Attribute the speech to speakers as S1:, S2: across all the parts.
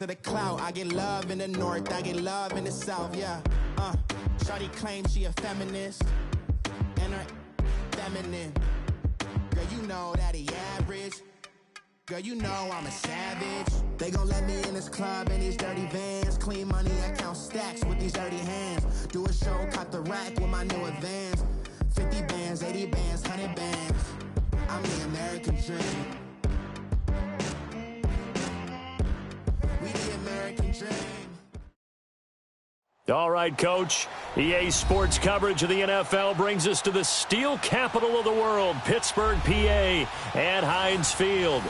S1: the clout. I get love in the north, I get love in the south, yeah. Shawty claims she a feminist, and her feminine. Girl, you know that he average. Girl, you know I'm a savage. They gon' let me in this club in these dirty vans. Clean money, I count stacks with these dirty hands. Do a show, cop the rack with my new advance. 50 bands, 80 bands, 100 bands. I'm the American dream. We the American dream.
S2: All right, Coach. EA Sports coverage of the NFL brings us to the steel capital of the world, Pittsburgh, PA, at Heinz Field.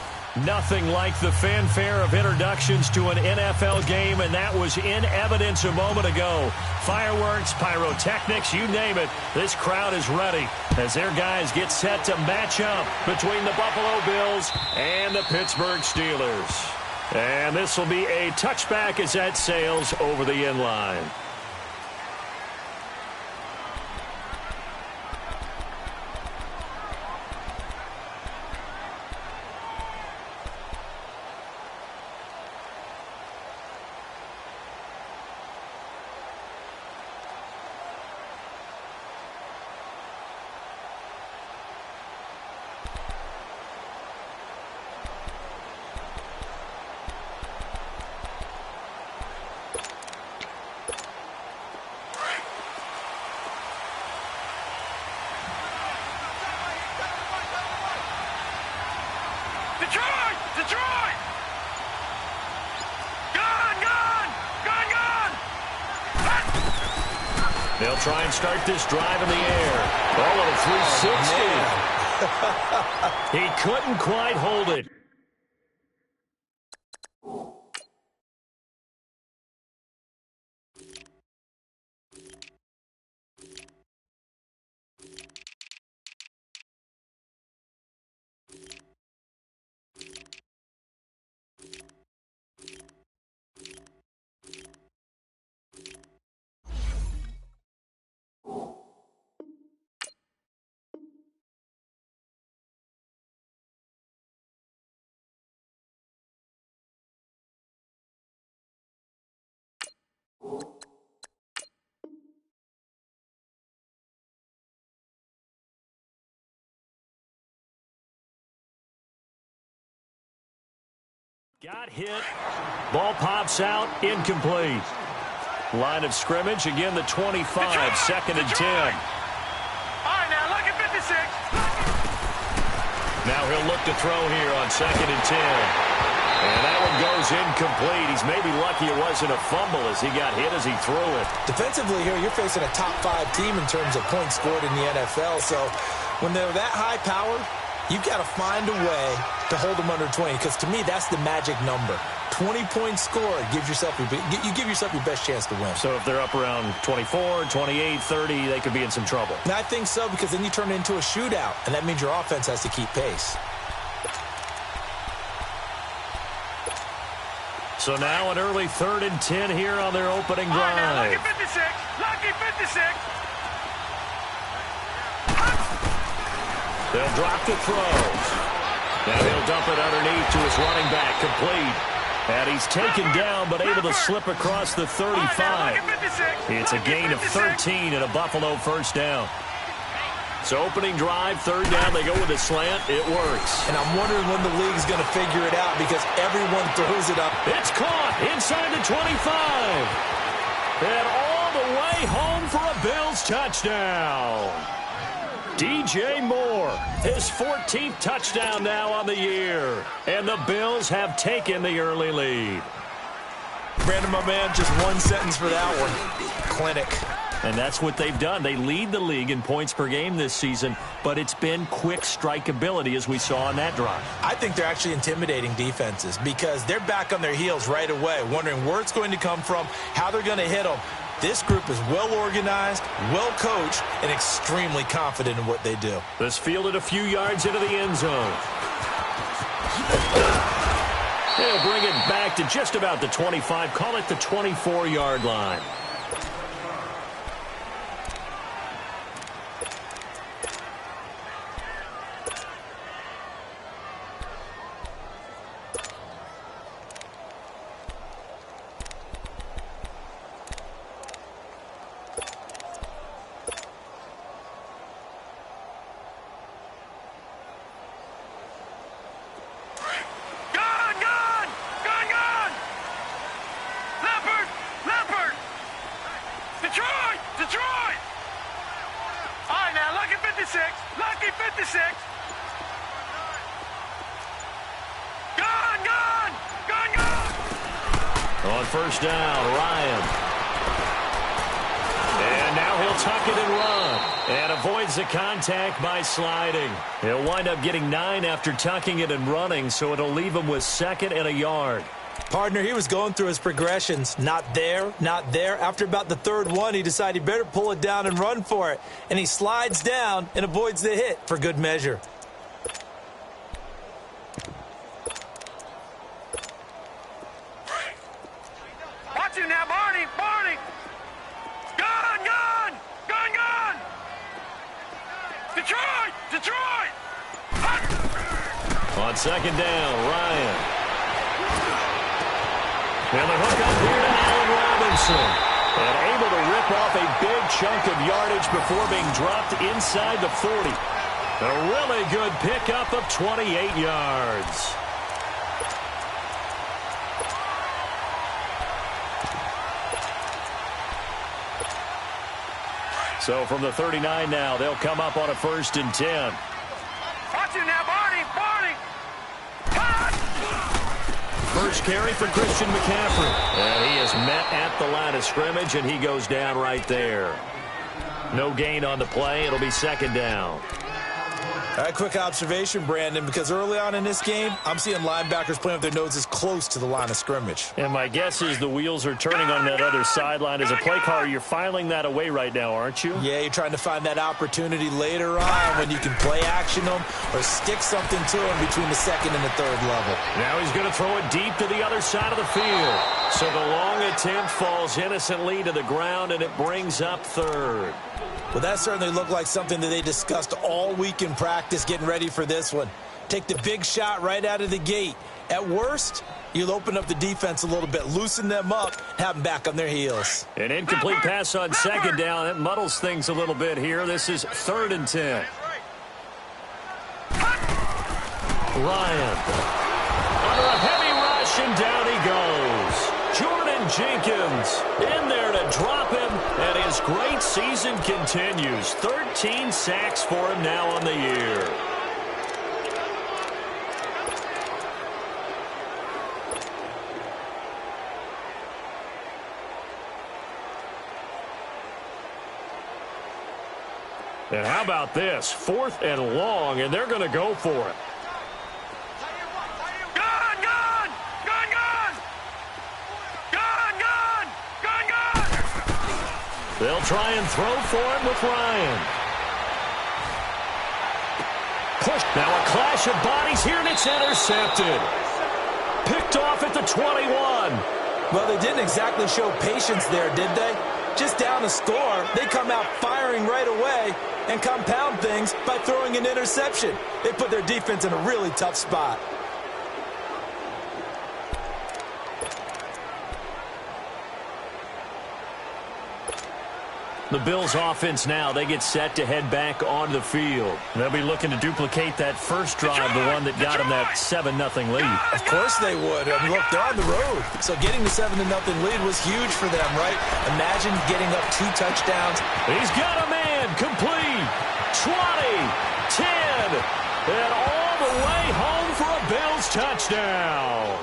S2: Nothing like the fanfare of introductions to an NFL game, and that was in evidence a moment ago. Fireworks, pyrotechnics, you name it. This crowd is ready as their guys get set to match up between the Buffalo Bills and the Pittsburgh Steelers. And this will be a touchback as that sails over the end line.
S3: Detroit! Gone!
S2: They'll try and start this drive in the air. Oh, a 360. He couldn't quite hold it. Got hit. Ball pops out. Incomplete. Line of scrimmage. Again, the 25. Second and 10.
S3: All right, now look at 56.
S2: Now he'll look to throw here on second and 10. And that one goes incomplete. He's maybe lucky it wasn't a fumble as he got hit as he threw it.
S4: Defensively here, you're facing a top 5 team in terms of points scored in the NFL. So when they're that high powered, you've got to find a way to hold them under 20, because to me, that's the magic number. 20 points scored gives yourself you give yourself your best chance to win.
S2: So if they're up around 24, 28, 30, they could be in some trouble.
S4: And I think so, because then you turn it into a shootout, and that means your offense has to keep pace.
S2: So now an early 3rd and 10 here on their opening drive.
S3: All right, now look at 56. Lucky 56.
S2: They'll drop the throw. Now he'll dump it underneath to his running back, complete. And he's taken down, but able to slip across the 35. It's a gain of 13 and a Buffalo first down. So opening drive, 3rd down, they go with a slant. It works.
S4: And I'm wondering when the league's going to figure it out, because everyone throws it up.
S2: It's caught inside the 25. And all the way home for a Bills touchdown. DJ Moore, his 14th touchdown now on the year. And the Bills have taken the early lead.
S4: Brandon, my man, just one sentence for that one. Clinic.
S2: And that's what they've done. They lead the league in points per game this season, but it's been quick strikeability as we saw on that drive.
S4: I think they're actually intimidating defenses, because they're back on their heels right away, wondering where it's going to come from, how they're going to hit them. This group is well-organized, well-coached, and extremely confident in what they do.
S2: This fielded a few yards into the end zone. They'll bring it back to just about the 25. Call it the 24-yard line. On first down, Ryan. And now he'll tuck it and run. And avoids the contact by sliding. He'll wind up getting 9 after tucking it and running, so it'll leave him with 2nd and a yard.
S4: Partner, he was going through his progressions. Not there, not there. After about the 3rd one, he decided he better pull it down and run for it. And he slides down and avoids the hit for good measure.
S3: Watch him now, Barney! Barney! Gone! Gone! Gone! Gone! Detroit! Detroit!
S2: On 2nd down, Ryan. And the hook up here to Allen Robinson. And able to rip off a big chunk of yardage before being dropped inside the 40. A really good pickup of 28 yards. So from the 39 now, they'll come up on a 1st and 10.
S3: Watch him now, Barney! Barney!
S2: First carry for Christian McCaffrey. And he is met at the line of scrimmage, and he goes down right there. No gain on the play. It'll be 2nd down.
S4: All right, quick observation, Brandon, because early on in this game, I'm seeing linebackers playing with their noses close to the line of scrimmage.
S2: And my guess is the wheels are turning on that other sideline. As a play caller, you're filing that away right now, aren't you?
S4: Yeah, you're trying to find that opportunity later on when you can play action them or stick something to them between the 2nd and the 3rd level.
S2: Now he's going to throw it deep to the other side of the field. So the long attempt falls innocently to the ground, and it brings up 3rd.
S4: Well, that certainly looked like something that they discussed all week in practice getting ready for this one. Take the big shot right out of the gate. At worst, you'll open up the defense a little bit, loosen them up, have them back on their heels.
S2: An incomplete pass on 2nd down. It muddles things a little bit here. This is 3rd and 10. Ryan. Under a heavy rush, and down he goes. Jordan Jenkins in there to drop him, and his great season continues. 13 sacks for him now on the year. And how about this? 4th and long, and they're going to go for it. They'll try and throw for him with Ryan. Push. Now a clash of bodies here, and it's intercepted. Picked off at the 21.
S4: Well, they didn't exactly show patience there, did they? Just down a score, they come out firing right away and compound things by throwing an interception. They put their defense in a really tough spot.
S2: The Bills offense now, they get set to head back on the field. They'll be looking to duplicate that first drive, the one that got them that 7-0 lead.
S4: Of course they would. I mean, look, they're on the road. So getting the 7-0 lead was huge for them, right? Imagine getting up 2 touchdowns.
S2: He's got a man, complete, 20, 10, and all the way home for a Bills touchdown.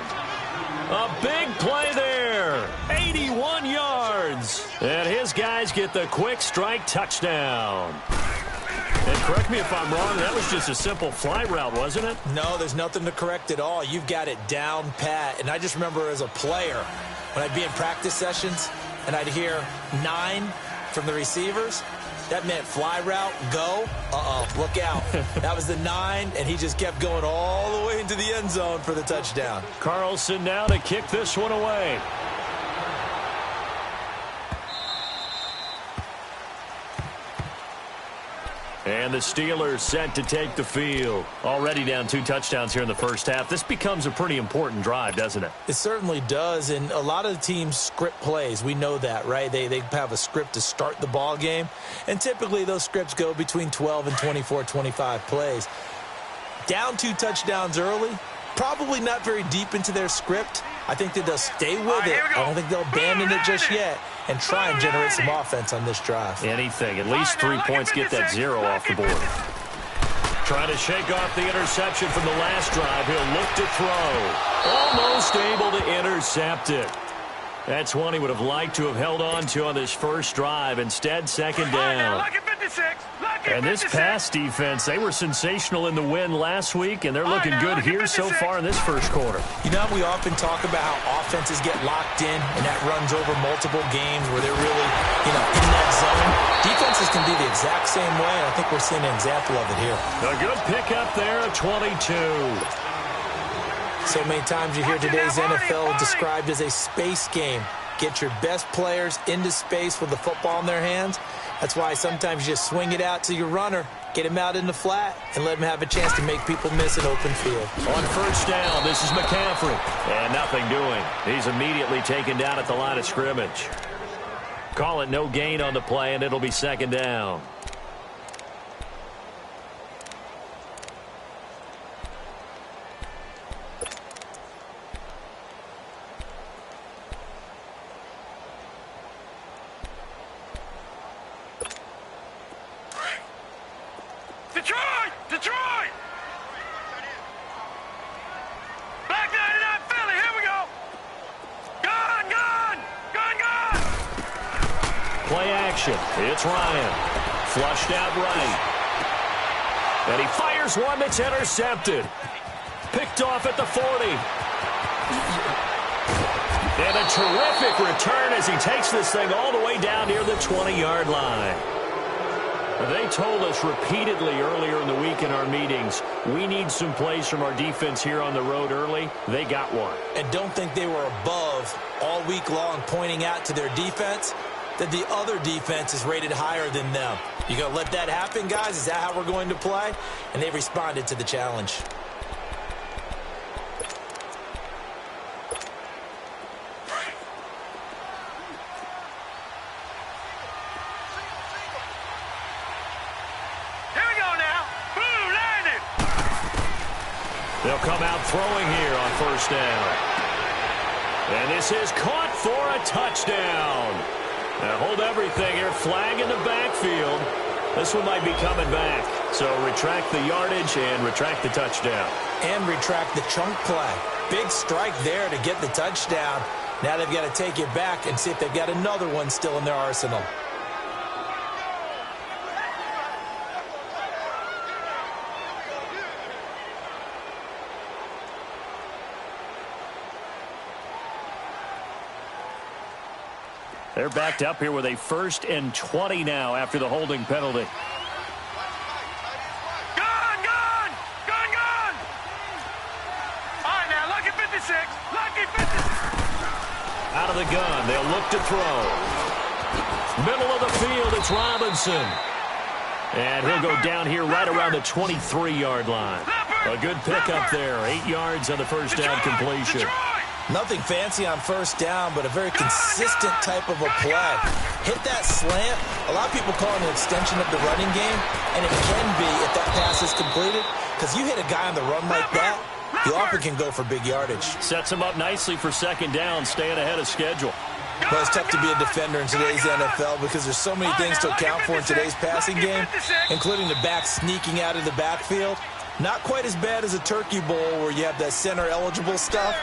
S2: A big play there, 81 yards. And his guys get the quick strike touchdown. And correct me if I'm wrong, that was just a simple fly route, wasn't it?
S4: No, there's nothing to correct at all. You've got it down pat. And I just remember as a player, when I'd be in practice sessions and I'd hear 9 from the receivers, that meant fly route, go. Look out. That was the 9, and he just kept going all the way into the end zone for the touchdown.
S2: Carlson now to kick this one away. And the Steelers set to take the field. Already down 2 touchdowns here in the first half. This becomes a pretty important drive, doesn't it?
S4: It certainly does, and a lot of the teams script plays. We know that, right? They have a script to start the ball game, and typically those scripts go between 12 and 24, 25 plays. Down 2 touchdowns early, probably not very deep into their script. I think that they'll stay with it. I don't think they'll abandon it just yet and try and generate some offense on this drive.
S2: Anything. At least 3 points, get that 0 off the board. Trying to shake off the interception from the last drive. He'll look to throw. Almost able to intercept it. That's one he would have liked to have held on to on this first drive. Instead, second down. And this pass defense, they were sensational in the win last week, and they're looking good here so far in this first quarter.
S4: You know, we often talk about how offenses get locked in, and that runs over multiple games where they're really, in that zone. Defenses can be the exact same way, and I think we're seeing an example of it here.
S2: A good pickup there, 22.
S4: So many times you hear today's NFL described as a space game. Get your best players into space with the football in their hands. That's why sometimes you just swing it out to your runner, get him out in the flat, and let him have a chance to make people miss an open field.
S2: On first down, this is McCaffrey. And nothing doing. He's immediately taken down at the line of scrimmage. Call it no gain on the play, and it'll be second down.
S3: Detroit! Back 99 Philly, here we go! Gun!
S2: Play action. It's Ryan. Flushed out right. And he fires one that's intercepted. Picked off at the 40. And a terrific return as he takes this thing all the way down near the 20-yard line. They told us repeatedly earlier in the week in our meetings, we need some plays from our defense here on the road early. They got one.
S4: And don't think they were above all week long pointing out to their defense that the other defense is rated higher than them. You going to let that happen, guys? Is that how we're going to play? And they responded to the challenge.
S2: They'll come out throwing here on first down. And this is caught for a touchdown. Now hold everything here. Flag in the backfield. This one might be coming back. So retract the yardage and retract the touchdown.
S4: And retract the chunk play. Big strike there to get the touchdown. Now they've got to take it back and see if they've got another one still in their arsenal.
S2: They're backed up here with a 1st and 20 now after the holding penalty.
S3: Gun! All right, now, lucky 56.
S2: Out of the gun, they'll look to throw. Middle of the field, it's Robinson. And he'll go down here right around the 23-yard line. A good pickup there, 8 yards on the first down completion.
S4: Nothing fancy on first down, but a very consistent type of a play. Hit that slant. A lot of people call it an extension of the running game, and it can be if that pass is completed, because you hit a guy on the run like that, you often can go for big yardage.
S2: Sets him up nicely for second down, staying ahead of schedule.
S4: Well, it's tough to be a defender in today's NFL because there's so many things to account for in today's passing game, including the back sneaking out of the backfield. Not quite as bad as a turkey bowl where you have that center-eligible stuff,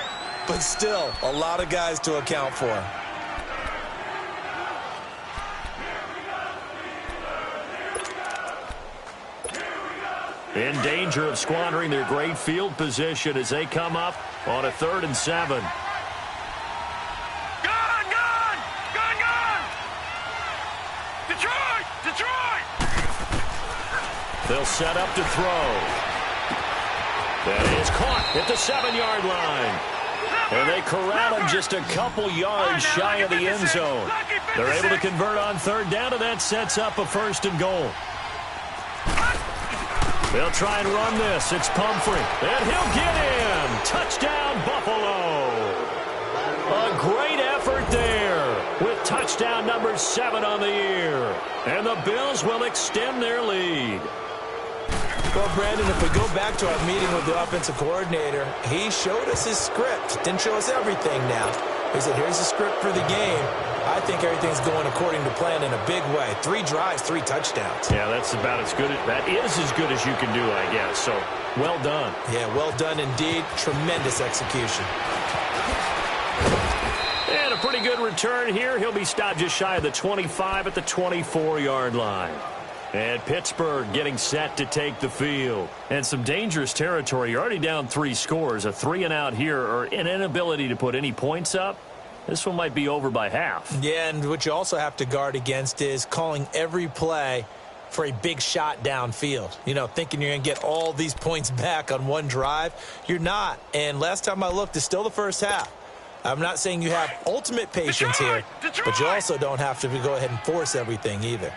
S4: but still, a lot of guys to account for.
S2: In danger of squandering their great field position as they come up on a 3rd and 7.
S3: Gun! Detroit!
S2: They'll set up to throw. That is caught at the 7-yard line. And they corral him just a couple yards shy of the end zone. They're able to convert on 3rd down, and that sets up a 1st and goal. They'll try and run this. It's Pumphrey. And he'll get in. Touchdown, Buffalo. A great effort there with touchdown number 7 on the year. And the Bills will extend their lead.
S4: Well, Brandon, if we go back to our meeting with the offensive coordinator, he showed us his script. Didn't show us everything now. He said, here's the script for the game. I think everything's going according to plan in a big way. 3 drives, 3 touchdowns.
S2: Yeah, that's about as good. That is as good as you can do, I guess. So Well done.
S4: Yeah, well done indeed. Tremendous execution.
S2: And a pretty good return here. He'll be stopped just shy of the 25 at the 24-yard line. And Pittsburgh getting set to take the field. And some dangerous territory. You're already down 3 scores. A 3-and-out here, or an inability to put any points up. This one might be over by half.
S4: Yeah, and what you also have to guard against is calling every play for a big shot downfield. You know, thinking you're going to get all these points back on one drive. You're not. And last time I looked, it's still the first half. I'm not saying you have ultimate patience here, but you also don't have to go ahead and force everything either.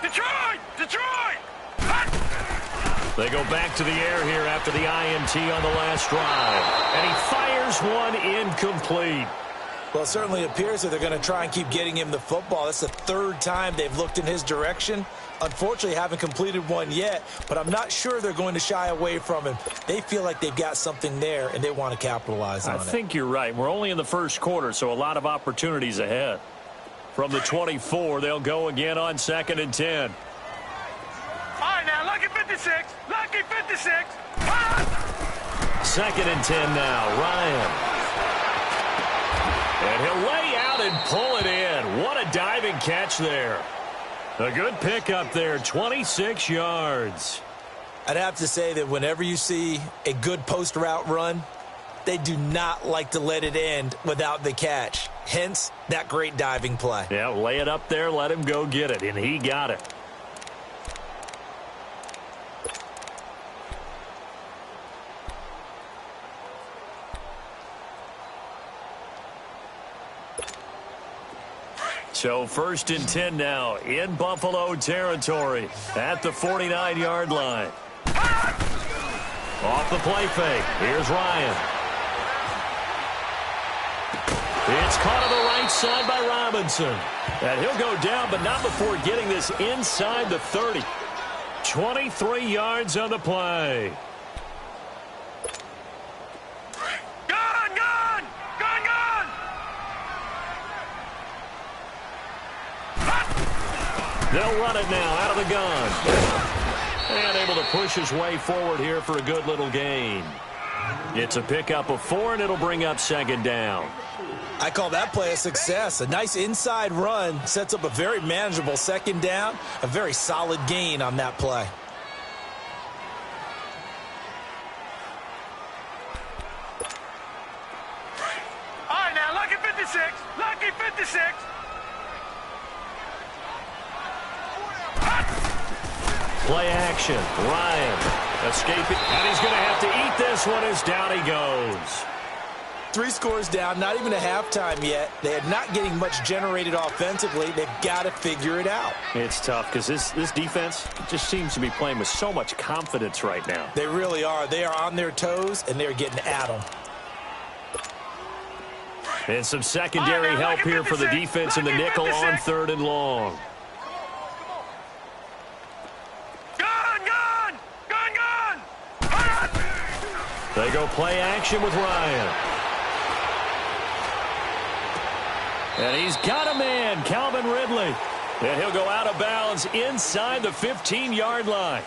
S3: Detroit!
S2: They go back to the air here after the INT on the last drive. And he fires one incomplete.
S4: Well, it certainly appears that they're going to try and keep getting him the football. That's the 3rd time they've looked in his direction. Unfortunately, haven't completed one yet, but I'm not sure they're going to shy away from him. They feel like they've got something there, and they want to capitalize on it.
S2: I think you're right. We're only in the first quarter, so a lot of opportunities ahead. From the 24, they'll go again on 2nd and 10.
S3: All right, now, lucky 56. Lucky 56.
S2: 2nd and 10 now. Ryan. And he'll lay out and pull it in. What a diving catch there. A good pickup there, 26 yards.
S4: I'd have to say that whenever you see a good post route run, they do not like to let it end without the catch. Hence, that great diving play.
S2: Yeah, lay it up there, let him go get it, and he got it. So 1st and 10 now in Buffalo territory at the 49-yard line. Off the play fake. Here's Ryan. It's caught on the right side by Robinson. And he'll go down, but not before getting this inside the 30. 23 yards on the play. They'll run it now out of the gun. And able to push his way forward here for a good little gain. It's a pickup of 4, and it'll bring up 2nd down.
S4: I call that play a success. A nice inside run sets up a very manageable 2nd down. A very solid gain on that play.
S3: All right, now, lucky 56. Lucky 56.
S2: Play action. Ryan escaping. And he's going to have to eat this one as down he goes.
S4: 3 scores down, not even a halftime yet. They are not getting much generated offensively. They've got to figure it out.
S2: It's tough because this defense just seems to be playing with so much confidence right now.
S4: They really are. They are on their toes, and they're getting at them.
S2: And some secondary help here for the defense in the nickel on 3rd and long. They go play action with Ryan. And he's got a man, Calvin Ridley. And he'll go out of bounds inside the 15-yard line.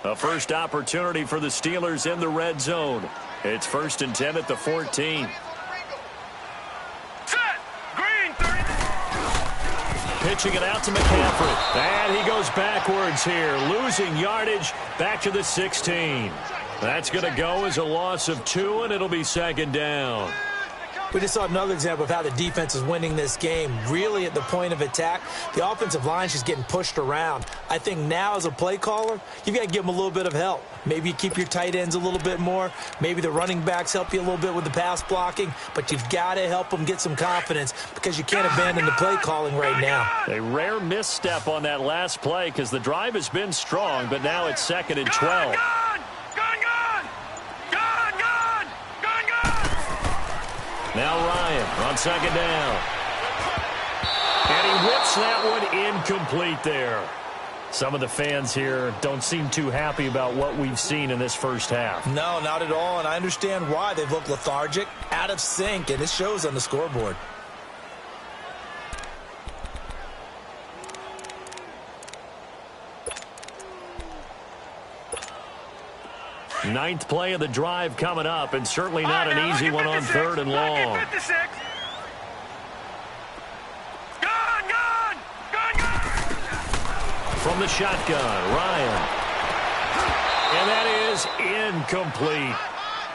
S2: A first opportunity for the Steelers in the red zone. It's 1st and 10 at the 14. Pitching it out to McCaffrey. And he goes backwards here, losing yardage back to the 16. That's going to go as a loss of 2, and it'll be 2nd down.
S4: We just saw another example of how the defense is winning this game. Really at the point of attack, the offensive line is just getting pushed around. I think now as a play caller, you've got to give them a little bit of help. Maybe you keep your tight ends a little bit more. Maybe the running backs help you a little bit with the pass blocking. But you've got to help them get some confidence because you can't abandon the play calling right now.
S2: A rare misstep on that last play because the drive has been strong, but now it's 2nd and 12. Now Ryan on 2nd down. And he whips that one incomplete there. Some of the fans here don't seem too happy about what we've seen in this first half.
S4: No, not at all, and I understand why. They've looked lethargic, out of sync, and it shows on the scoreboard.
S2: Ninth play of the drive coming up, and certainly not an easy one on 3rd and long. From the shotgun, Ryan. And that is incomplete.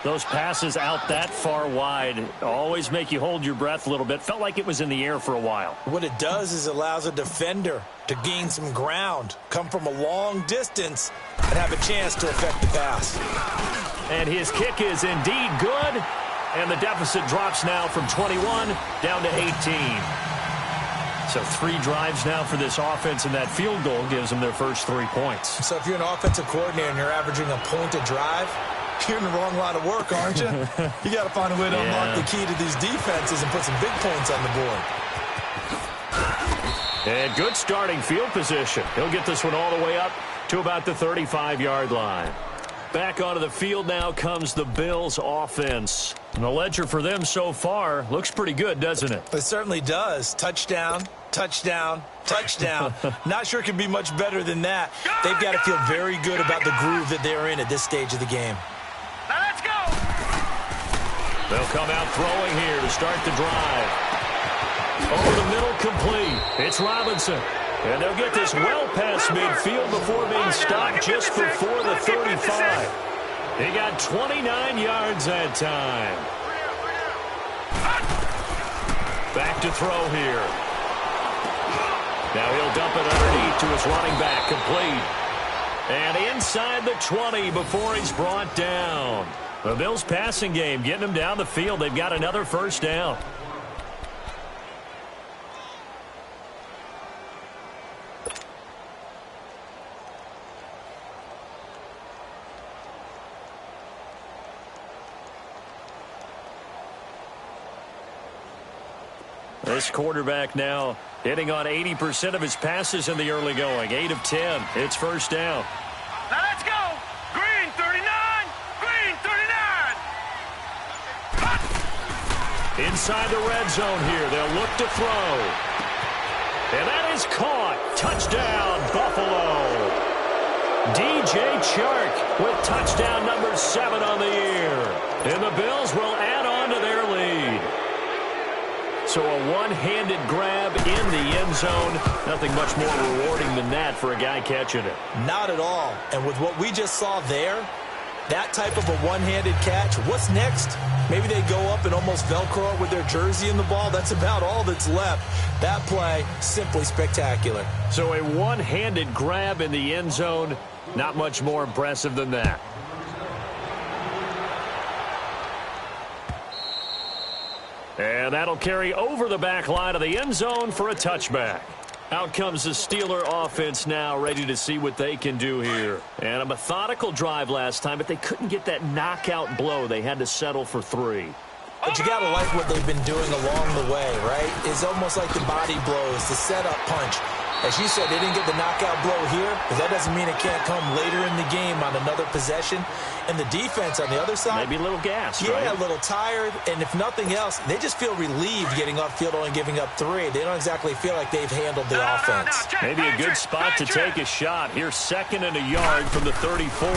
S2: Those passes out that far wide always make you hold your breath a little bit. Felt like it was in the air for a while.
S4: What it does is allows a defender to gain some ground, come from a long distance, and have a chance to affect the pass.
S2: And his kick is indeed good. And the deficit drops now from 21 down to 18. So 3 drives now for this offense, and that field goal gives them their first 3 points.
S4: So if you're an offensive coordinator and you're averaging a point a drive, you're in the wrong line of work, aren't you? You got to find a way to unlock the key to these defenses and put some big points on the board.
S2: And good starting field position. He'll get this one all the way up to about the 35-yard line. Back onto the field now comes the Bills offense. And the ledger for them so far looks pretty good, doesn't it?
S4: It certainly does. Touchdown, touchdown, touchdown. Not sure it can be much better than that. They've got to feel very good about the groove that they're in at this stage of the game.
S3: Now let's go.
S2: They'll come out throwing here to start the drive. Over the middle, complete. It's Robinson. And they'll get this well past midfield before being stopped just before the 35. He got 29 yards that time. Back to throw here. Now he'll dump it underneath to his running back, complete. And inside the 20 before he's brought down. The Bills passing game getting him down the field. They've got another first down. This quarterback now hitting on 80% of his passes in the early going. 8 of 10. It's first down.
S3: Now let's go. Green 39. Green 39.
S2: Inside the red zone here. They'll look to throw. And that is caught. Touchdown, Buffalo. DJ Chark with touchdown number 7 on the year. And the Bills will add on to their lead. So a one-handed grab in the end zone. Nothing much more rewarding than that for a guy catching it.
S4: Not at all. And with what we just saw there, that type of a one-handed catch, what's next? Maybe they go up and almost Velcro it with their jersey in the ball. That's about all that's left. That play, simply spectacular.
S2: So a one-handed grab in the end zone, not much more impressive than that. And that'll carry over the back line of the end zone for a touchback. Out comes the Steeler offense now, ready to see what they can do here. And a methodical drive last time, but they couldn't get that knockout blow. They had to settle for 3.
S4: But you got to like what they've been doing along the way, right? It's almost like the body blows, the setup punch. As you said, they didn't get the knockout blow here, but that doesn't mean it can't come later in the game on another possession. And the defense on the other side,
S2: maybe a little gassed,
S4: yeah,
S2: right?
S4: A little tired. And if nothing else, they just feel relieved getting upfield, only giving up 3. They don't exactly feel like they've handled the offense.
S2: Maybe a good spot to take a shot. Here's 2nd and a yard from the 34.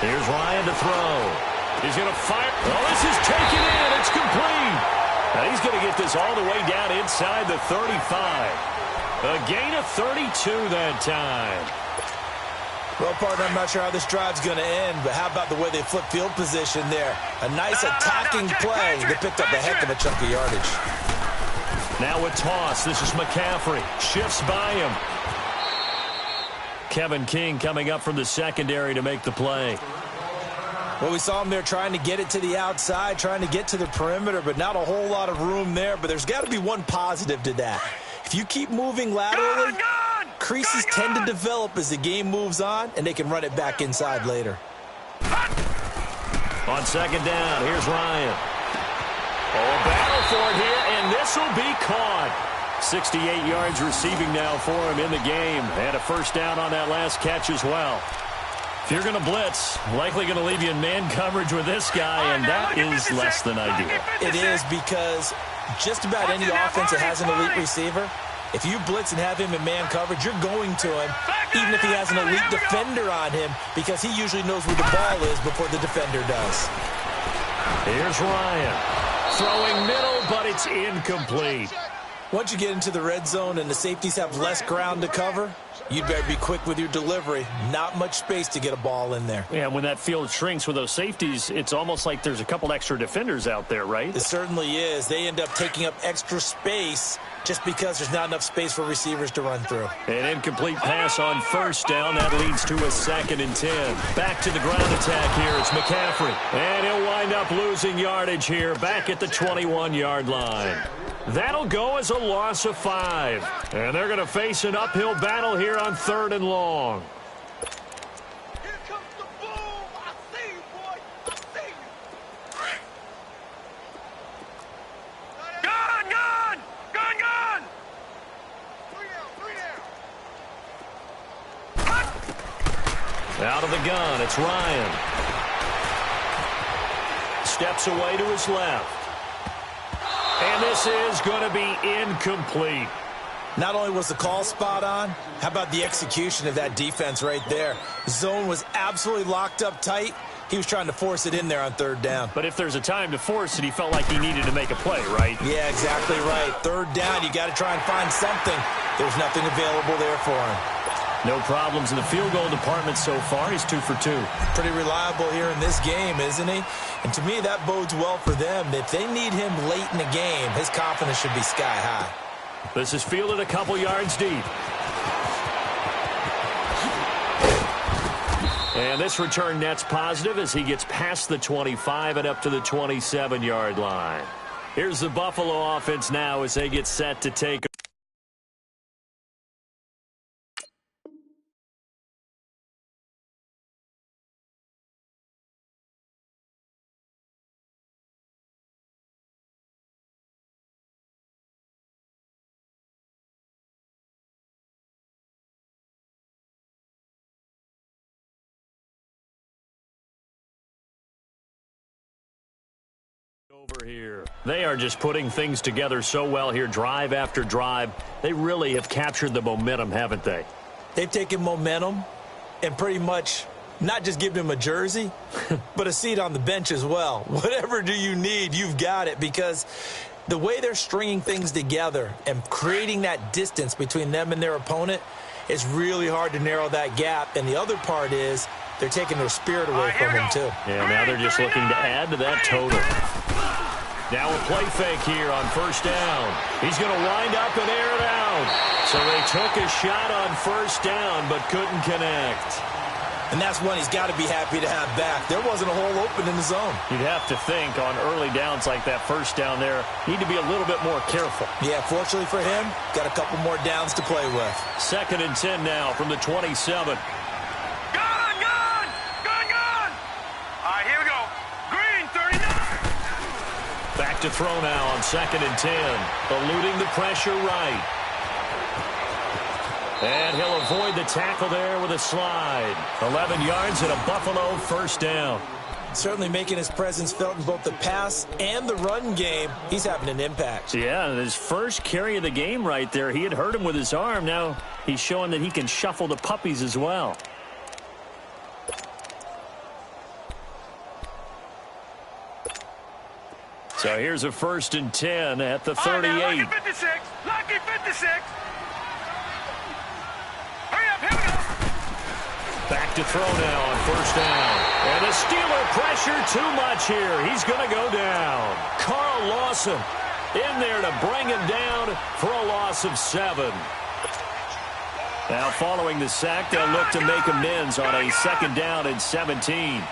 S2: Here's Ryan to throw. He's going to fire. Oh, this is taken in. It's complete. Now he's going to get this all the way down inside the 35. A gain of 32 that time.
S4: Well, partner, I'm not sure how this drive's going to end, but how about the way they flip field position there? A nice attacking play. They picked up a heck of a chunk of yardage.
S2: Now with toss, this is McCaffrey. Shifts by him. Kevin King coming up from the secondary to make the play.
S4: Well, we saw him there trying to get it to the outside, trying to get to the perimeter, but not a whole lot of room there. But there's got to be one positive to that. If you keep moving laterally, creases tend to develop as the game moves on, and they can run it back inside later.
S2: On 2nd down, here's Ryan. Oh, a battle for it here, and this will be caught. 68 yards receiving now for him in the game. And a first down on that last catch as well. If you're going to blitz, likely going to leave you in man coverage with this guy, and that is less than ideal.
S4: It is, because just about any offense that has an elite receiver, if you blitz and have him in man coverage, you're going to him, even if he has an elite defender on him, because he usually knows where the ball is before the defender does.
S2: Here's Ryan. Throwing middle, but it's incomplete.
S4: Once you get into the red zone and the safeties have less ground to cover, you'd better be quick with your delivery. Not much space to get a ball in there.
S2: Yeah, when that field shrinks with those safeties, it's almost like there's a couple extra defenders out there, right?
S4: It certainly is. They end up taking up extra space just because there's not enough space for receivers to run through.
S2: An incomplete pass on first down. That leads to a 2nd and 10. Back to the ground attack here. It's McCaffrey. And he'll wind up losing yardage here back at the 21-yard line. That'll go as a loss of 5. And they're going to face an uphill battle here on 3rd and long.
S3: Here comes the boom. I see you, boy. I see you. Gun, gun! Gun, gun! 3 down.
S2: Out of the gun, it's Ryan. Steps away to his left. And this is going to be incomplete.
S4: Not only was the call spot on, how about the execution of that defense right there? The zone was absolutely locked up tight. He was trying to force it in there on 3rd down.
S2: But if there's a time to force it, he felt like he needed to make a play, right?
S4: Yeah, exactly right. 3rd down, you got to try and find something. There's nothing available there for him.
S2: No problems in the field goal department so far. He's 2 for 2.
S4: Pretty reliable here in this game, isn't he? And to me, that bodes well for them. If they need him late in the game, his confidence should be sky high.
S2: This is fielded a couple yards deep. And this return net's positive as he gets past the 25 and up to the 27-yard line. Here's the Buffalo offense now as they get set to take. Over here. They are just putting things together so well here, drive after drive. They really have captured the momentum, haven't they?
S4: They've taken momentum and pretty much not just given him a jersey, but a seat on the bench as well. Whatever do you need, you've got it, because the way they're stringing things together and creating that distance between them and their opponent is really hard to narrow that gap. And the other part is they're taking their spirit away from him, too.
S2: Yeah, now they're just looking to add to that total. Now a play fake here on first down. He's going to wind up and air it out. So they took a shot on first down but couldn't connect.
S4: And that's one he's got to be happy to have back. There wasn't a hole open in the zone.
S2: You'd have to think on early downs like that first down there, need to be a little bit more careful.
S4: Yeah, fortunately for him, got a couple more downs to play with.
S2: 2nd and 10 now from the 27. Back to throw now on 2nd and 10. Eluding the pressure right. And he'll avoid the tackle there with a slide. 11 yards and a Buffalo first down.
S4: Certainly making his presence felt in both the pass and the run game. He's having an impact.
S2: Yeah, his first carry of the game right there. He had hurt him with his arm. Now he's showing that he can shuffle the puppies as well. So here's a 1st and 10 at the 38.
S3: Lucky 56. Lucky 56. Hurry up, here we go.
S2: Back to throw now on first down. And the Steeler pressure too much here. He's going to go down. Carl Lawson in there to bring him down for a loss of 7. Now following the sack, they'll look to make amends on a 2nd down and 17.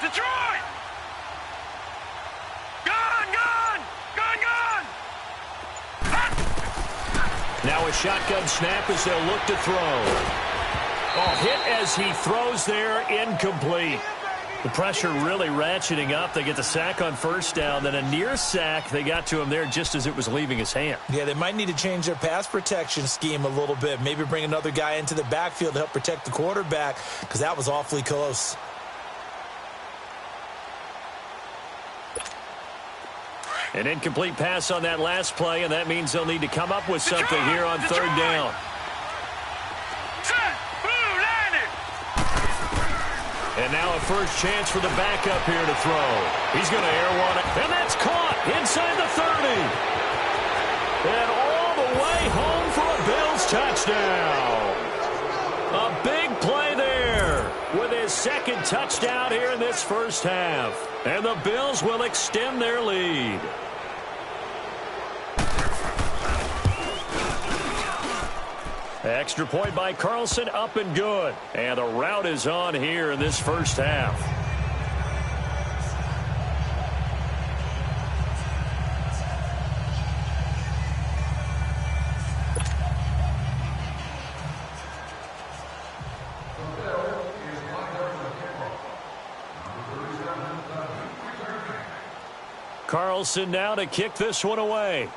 S3: Detroit! Gun, gun! Gun, gun!
S2: Now a shotgun snap as they'll look to throw. Oh, hit as he throws there, incomplete. The pressure really ratcheting up. They get the sack on first down, then a near sack. They got to him there just as it was leaving his hand.
S4: Yeah, they might need to change their pass protection scheme a little bit. Maybe bring another guy into the backfield to help protect the quarterback, because that was awfully close.
S2: An incomplete pass on that last play, and that means they'll need to come up with something here on third down. And now a first chance for the backup here to throw. He's going to air one, and that's caught inside the 30. And all the way home for a Bills touchdown. A big play there with his second touchdown here in this first half. And the Bills will extend their lead. Extra point by Carlson, up and good. And the route is on here in this first half. Carlson now to kick this one away.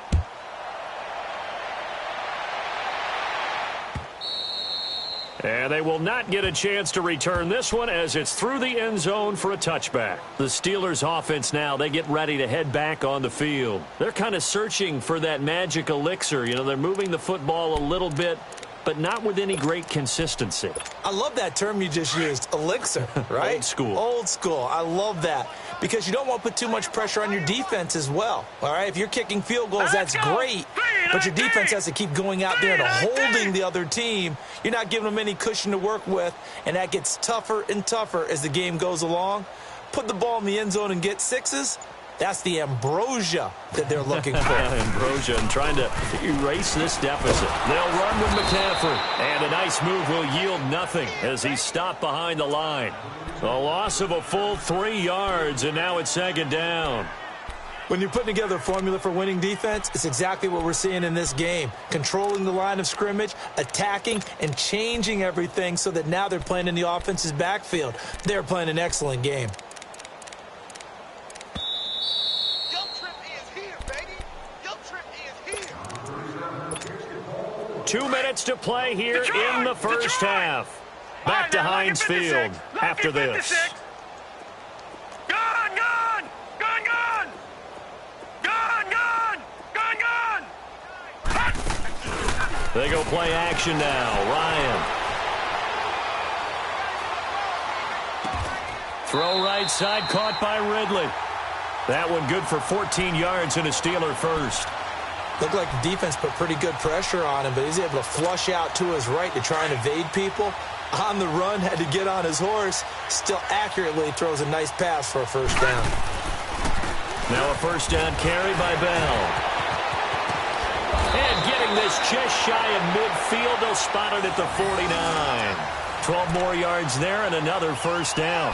S2: And they will not get a chance to return this one as it's through the end zone for a touchback. The Steelers offense now, they get ready to head back on the field. They're kind of searching for that magic elixir. You know, they're moving the football a little bit, but not with any great consistency.
S4: I love that term you just used, elixir, right?
S2: Old school.
S4: Old school. I love that because you don't want to put too much pressure on your defense as well, all right? If you're kicking field goals, that's great, but your defense has to keep going out there and holding the other team. You're not giving them any cushion to work with, and that gets tougher and tougher as the game goes along. Put the ball in the end zone and get sixes. That's the ambrosia that they're looking for.
S2: Ambrosia and trying to erase this deficit. They'll run with McCaffrey. And a nice move will yield nothing as he's stopped behind the line. A loss of a full 3 yards, and now it's second down.
S4: When you're putting together a formula for winning defense, it's exactly what we're seeing in this game. Controlling the line of scrimmage, attacking, and changing everything so that now they're playing in the offense's backfield. They're playing an excellent game.
S2: 2 minutes to play here in the first half. Back to Heinz Field after this.
S3: Gun, gun! Gun, gun! Gun, gun! Gun, gun!
S2: They go play action now. Ryan. Throw right side, caught by Ridley. That one good for 14 yards and a Steeler first.
S4: Looked like the defense put pretty good pressure on him, but he's able to flush out to his right to try and evade people. On the run, had to get on his horse. Still accurately throws a nice pass for a first down.
S2: Now a first down carry by Bell. And getting this just shy of midfield, they'll spot it at the 49. 12 more yards there and another first down.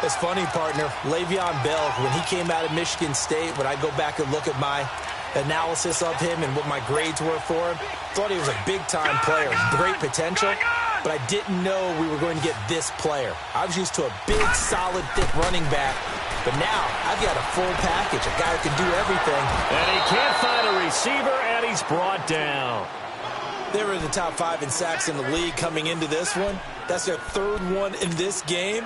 S4: It's funny, partner. Le'Veon Bell, when he came out of Michigan State, when I go back and look at my analysis of him and what my grades were for him, thought he was a big-time player, great potential, but I didn't know we were going to get this player. I was used to a big, solid, thick running back, but now I've got a full package, a guy who can do everything.
S2: And he can't find a receiver, and he's brought down.
S4: They were in the top 5 in sacks in the league coming into this one. That's their third one in this game.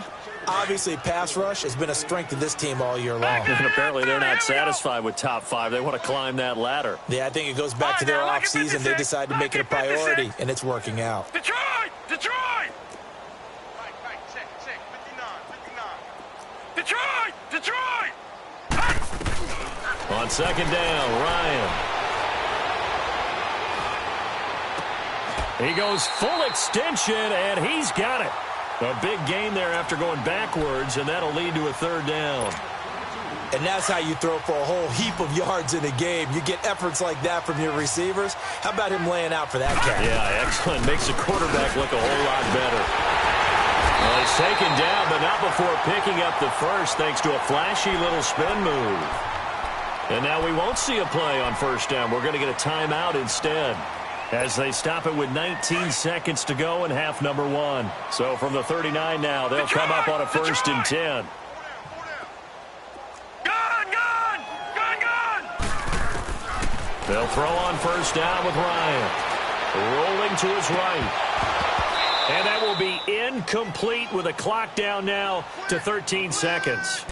S4: Obviously, pass rush has been a strength of this team all year long.
S2: And apparently they're not satisfied with top 5. They want to climb that ladder.
S4: Yeah, I think it goes back to their offseason. They decided to make it a priority, and it's working out.
S3: Detroit! Detroit! Detroit! Detroit!
S2: On second down, Ryan. He goes full extension, and he's got it. A big gain there after going backwards, and that'll lead to a third down.
S4: And that's how you throw for a whole heap of yards in a game. You get efforts like that from your receivers. How about him laying out for that catch?
S2: Yeah, excellent. Makes the quarterback look a whole lot better. Well, he's taken down, but not before picking up the first, thanks to a flashy little spin move. And now we won't see a play on first down. We're going to get a timeout instead. as they stop it with 19 seconds to go in half number 1. So from the 39 now, they'll come up on a 1st and 10. They'll throw on 1st down with Ryan. Rolling to his right. And that will be incomplete with a clock down now to 13 seconds.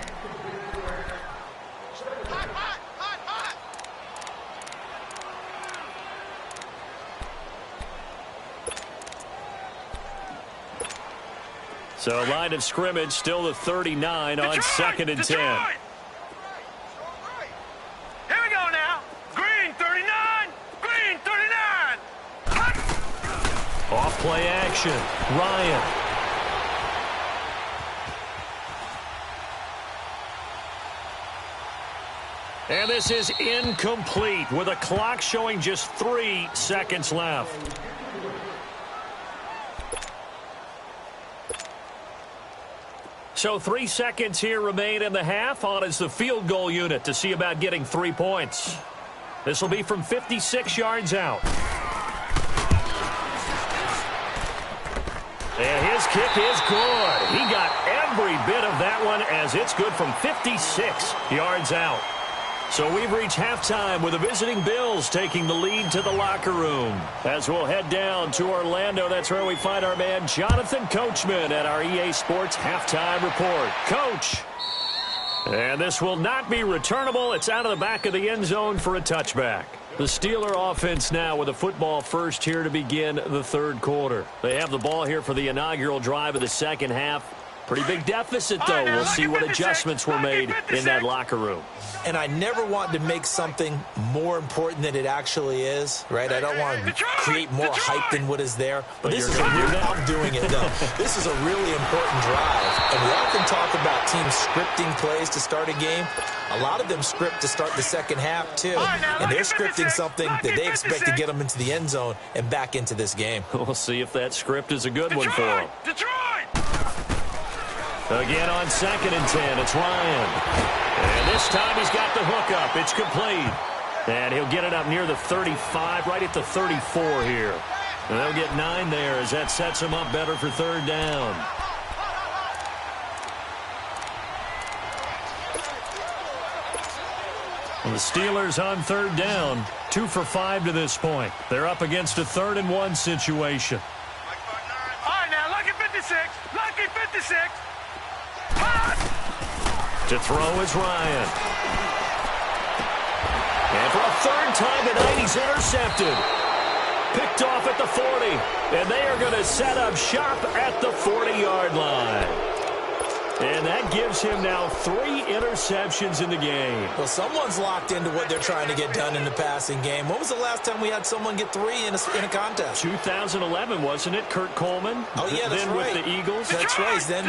S2: So a line of scrimmage, still the 39 on 2nd and 10.
S3: Here we go now. Green 39. Green 39.
S2: Off play action. Ryan. And this is incomplete with a clock showing just 3 seconds left. So 3 seconds here remain in the half. On is the field goal unit to see about getting 3 points. This will be from 56 yards out. And his kick is good. He got every bit of that one as it's good from 56 yards out. So we've reached halftime with the visiting Bills taking the lead to the locker room. As we'll head down to Orlando, that's where we find our man Jonathan Coachman at our EA Sports Halftime Report. Coach. And this will not be returnable. It's out of the back of the end zone for a touchback. The Steeler offense now with a football first here to begin the 3rd quarter. They have the ball here for the inaugural drive of the 2nd half. Pretty big deficit, though. We'll see what adjustments were made in that locker room.
S4: And I never want to make something more important than it actually is, right? I don't want to create more hype than what is there. But this is I'm doing it, though. This is a really important drive. And we often talk about teams scripting plays to start a game. A lot of them script to start the 2nd half, too. And they're scripting something that they expect to get them into the end zone and back into this game.
S2: We'll see if that script is a good one for them. Again on 2nd and 10, it's Ryan. And this time he's got the hook up. It's complete. And he'll get it up near the 35, right at the 34 here. And they'll get 9 there as that sets him up better for 3rd down. And the Steelers on 3rd down, 2 for 5 to this point. They're up against a 3rd and 1 situation.
S3: All right, now, lucky 56. Lucky 56.
S2: To throw is Ryan. And for a 3rd time tonight, he's intercepted. Picked off at the 40. And they are going to set up shop at the 40-yard line. And that gives him now 3 interceptions in the game.
S4: Well, someone's locked into what they're trying to get done in the passing game. When was the last time we had someone get 3 in a contest?
S2: 2011, wasn't it? Kurt Coleman?
S4: Oh, yeah, that's
S2: then
S4: right.
S2: With the Eagles?
S4: That's right. Then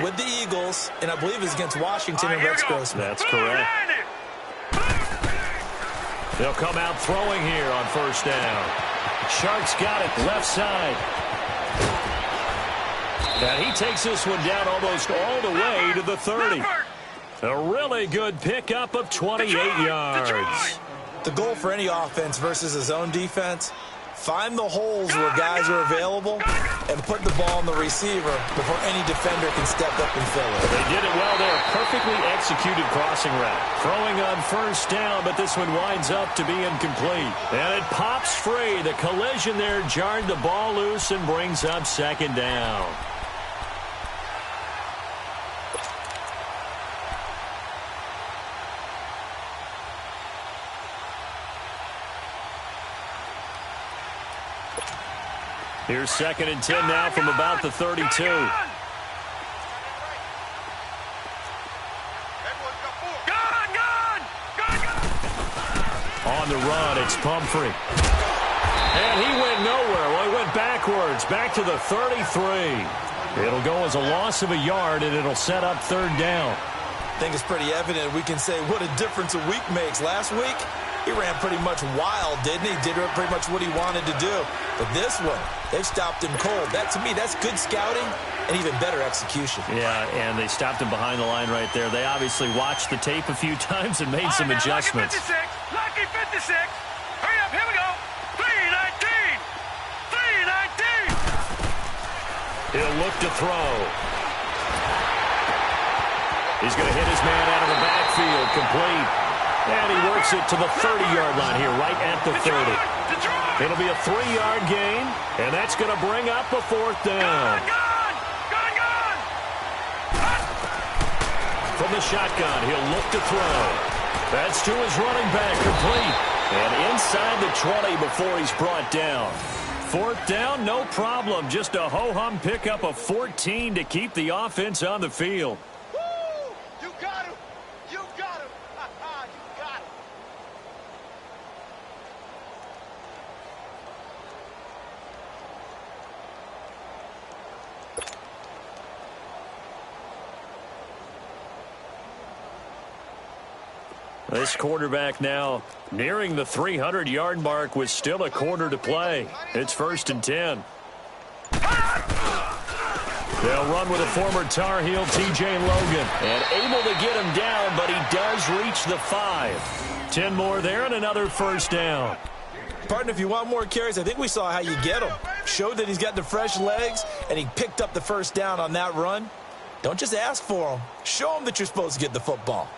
S4: with the Eagles, and I believe it was against Washington and Rex Grossman.
S2: That's correct. They'll come out throwing here on 1st down. Sharks got it left side. And he takes this one down almost all the way to the 30. A really good pickup of 28 yards.
S4: The goal for any offense versus a zone defense, find the holes where guys are available and put the ball on the receiver before any defender can step up and fill it.
S2: They did it well there. Perfectly executed crossing route. Throwing on 1st down, but this one winds up to be incomplete. And it pops free. The collision there jarred the ball loose and brings up 2nd down. Here's 2nd and 10 now from about the 32. On the run, it's Pumphrey. And he went nowhere. Well, he went backwards, back to the 33. It'll go as a loss of a yard, and it'll set up 3rd down.
S4: I think it's pretty evident. We can say what a difference a week makes. Last week, he ran pretty much wild, didn't he? Did pretty much what he wanted to do. But this one, they've stopped him cold. That, to me, that's good scouting and even better execution.
S2: Yeah, and they stopped him behind the line right there. They obviously watched the tape a few times and made some adjustments.
S3: Lucky 56. Lucky 56. Hurry up, here we go. 319.
S2: He'll look to throw. He's going to hit his man out of the backfield, complete. And he works it to the 30-yard line here, right at the 30. It'll be a 3-yard gain, and that's going to bring up a 4th down. From the shotgun, he'll look to throw. That's to his running back, complete. And inside the 20 before he's brought down. 4th down, no problem. Just a ho-hum pickup of 14 to keep the offense on the field.
S3: Woo! You got him! You got him! You got him!
S2: This quarterback now nearing the 300-yard mark with still a quarter to play. It's 1st and 10. They'll run with a former Tar Heel, T.J. Logan. And able to get him down, but he does reach the 5. 10 more there and another 1st down.
S4: Partner, if you want more carries, I think we saw how you get them. Showed that he's got the fresh legs, and he picked up the 1st down on that run. Don't just ask for them. Show them that you're supposed to get the football.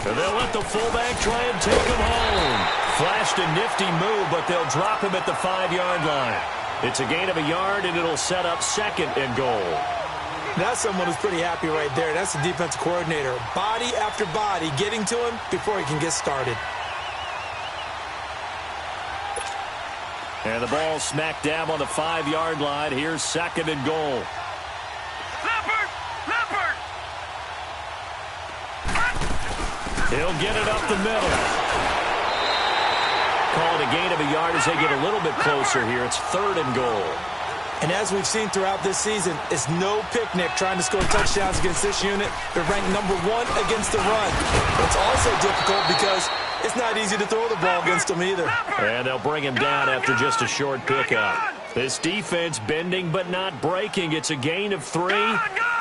S2: And they'll let the fullback try and take him home. Flashed a nifty move, but they'll drop him at the 5-yard line. It's a gain of a yard, and it'll set up 2nd and goal.
S4: That's someone who's pretty happy right there. That's the defensive coordinator. Body after body getting to him before he can get started.
S2: And the ball smack dab on the 5-yard line. Here's 2nd and goal. He'll get it up the middle. Call it a gain of a yard as they get a little bit closer here. It's 3rd and goal.
S4: And as we've seen throughout this season, it's no picnic trying to score touchdowns against this unit. They're ranked number 1 against the run. But it's also difficult because it's not easy to throw the ball against them either.
S2: And they'll bring him down after just a short pickup. This defense bending but not breaking. It's a gain of 3.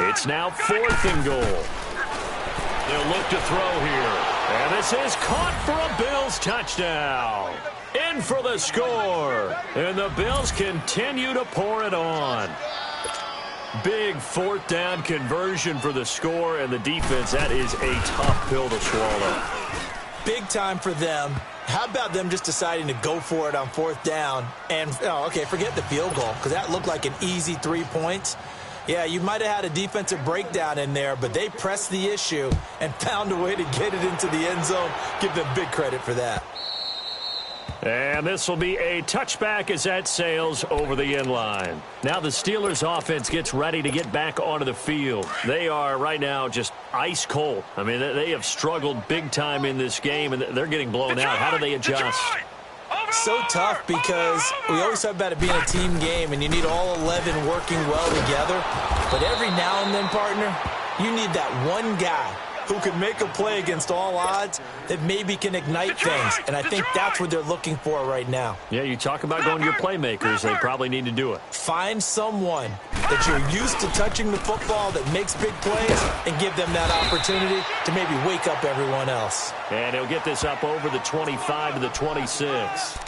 S2: It's now 4th and goal. They'll look to throw here. And this is caught for a Bills touchdown. In for the score. And the Bills continue to pour it on. Big 4th down conversion for the score, and the defense, that is a tough pill to swallow.
S4: Big time for them. How about them just deciding to go for it on 4th down? And, okay, forget the field goal, because that looked like an easy 3 points. Yeah, you might have had a defensive breakdown in there, but they pressed the issue and found a way to get it into the end zone. Give them big credit for that.
S2: And this will be a touchback as that sails over the end line. Now the Steelers offense gets ready to get back onto the field. They are right now just ice cold. I mean, they have struggled big time in this game, and they're getting blown out. How do they adjust?
S4: So tough because we always talk about it being a team game, and you need all 11 working well together. But every now and then, partner, you need that one guy who can make a play against all odds that maybe can ignite things. And I think that's what they're looking for right now.
S2: Yeah, you talk about going to your playmakers. They probably need to do it.
S4: Find someone that you're used to touching the football that makes big plays and give them that opportunity to maybe wake up everyone else.
S2: And he'll get this up over the 25 to the 26.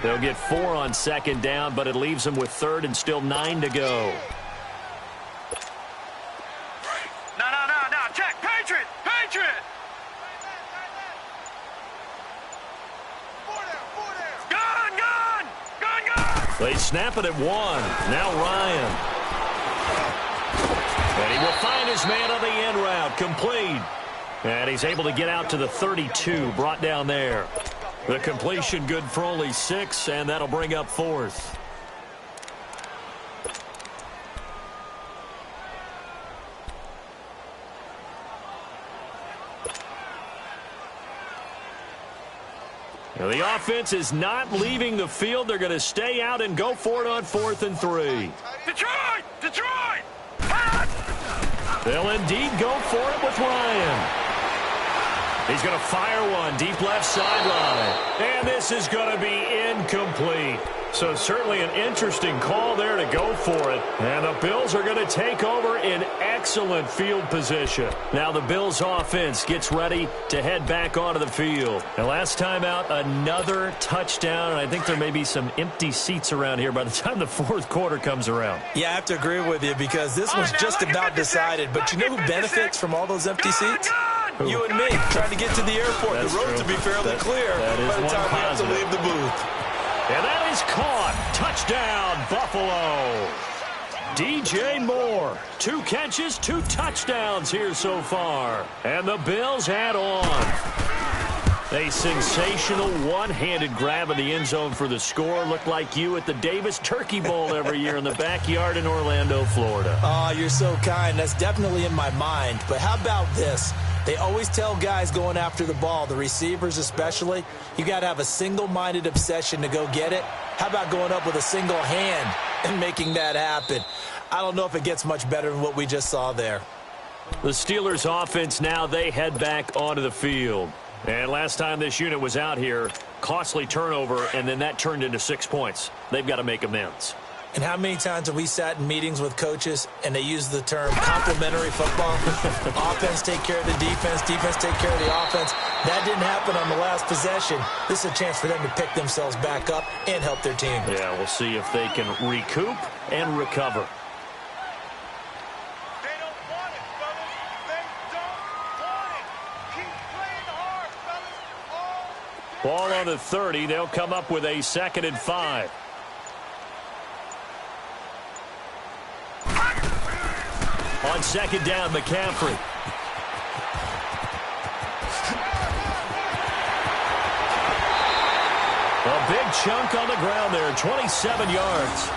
S2: They'll get 4 on 2nd down, but it leaves them with 3rd and still 9 to go.
S3: No. Check. Patriot. Gun.
S2: They snap it at 1. Now Ryan. And he will find his man on the end route. Complete. And he's able to get out to the 32. Brought down there. The completion good for only 6, and that'll bring up 4th. Now the offense is not leaving the field. They're going to stay out and go for it on 4th and 3.
S3: Detroit!
S2: They'll indeed go for it with Ryan. He's going to fire one deep left sideline. And this is going to be incomplete. So certainly an interesting call there to go for it. And the Bills are going to take over in excellent field position. Now the Bills offense gets ready to head back onto the field. And last time out, another touchdown. And I think there may be some empty seats around here by the time the fourth quarter comes around.
S4: Yeah, I have to agree with you because this was just about decided. But you know who benefits from all those empty seats? You and me, trying to get to the airport.
S2: That's
S4: the road
S2: true.
S4: to be fairly clear by the time we have to leave the booth.
S2: And that is caught. Touchdown, Buffalo. DJ Moore, 2 catches, 2 touchdowns here so far. And the Bills add on. A sensational one-handed grab in the end zone for the score. Looked like you at the Davis Turkey Bowl every year in the backyard in Orlando, Florida.
S4: Oh, you're so kind. That's definitely in my mind. But how about this? They always tell guys going after the ball, the receivers especially, you got to have a single-minded obsession to go get it. How about going up with a single hand and making that happen? I don't know if it gets much better than what we just saw there.
S2: The Steelers offense now, they head back onto the field. And last time this unit was out here, costly turnover, and then that turned into 6 points. They've got to make amends.
S4: And how many times have we sat in meetings with coaches and they use the term complementary football? Offense take care of the defense, defense take care of the offense. That didn't happen on the last possession. This is a chance for them to pick themselves back up and help their team.
S2: Yeah, we'll see if they can recoup and recover.
S3: They don't want it, fellas. They don't want it. Keep playing hard, fellas.
S2: Ball on the 30. They'll come up with a 2nd and 5. On 2nd down, McCaffrey. A big chunk on the ground there, 27 yards.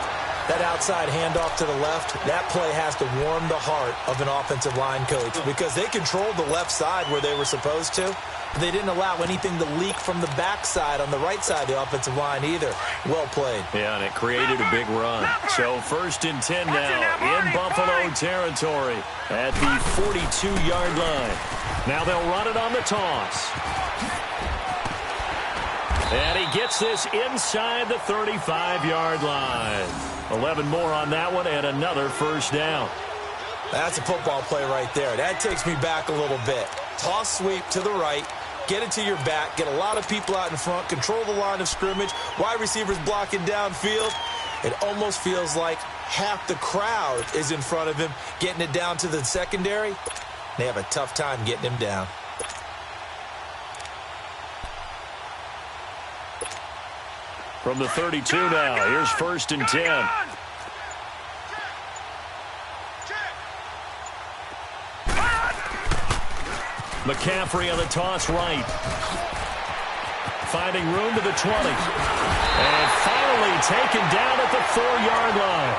S4: That outside handoff to the left, that play has to warm the heart of an offensive line coach because they controlled the left side where they were supposed to. They didn't allow anything to leak from the backside on the right side of the offensive line either. Well played.
S2: Yeah, and it created a big run. So 1st and 10 now in Buffalo territory at the 42-yard line. Now they'll run it on the toss. And he gets this inside the 35-yard line. 11 more on that one and another 1st down.
S4: That's a football play right there. That takes me back a little bit. Toss sweep to the right. Get it to your back. Get a lot of people out in front. Control the line of scrimmage. Wide receivers blocking downfield. It almost feels like half the crowd is in front of him, getting it down to the secondary. They have a tough time getting him down.
S2: From the 32 now, here's 1st and 10. McCaffrey on the toss right. Finding room to the 20. And finally taken down at the 4-yard line.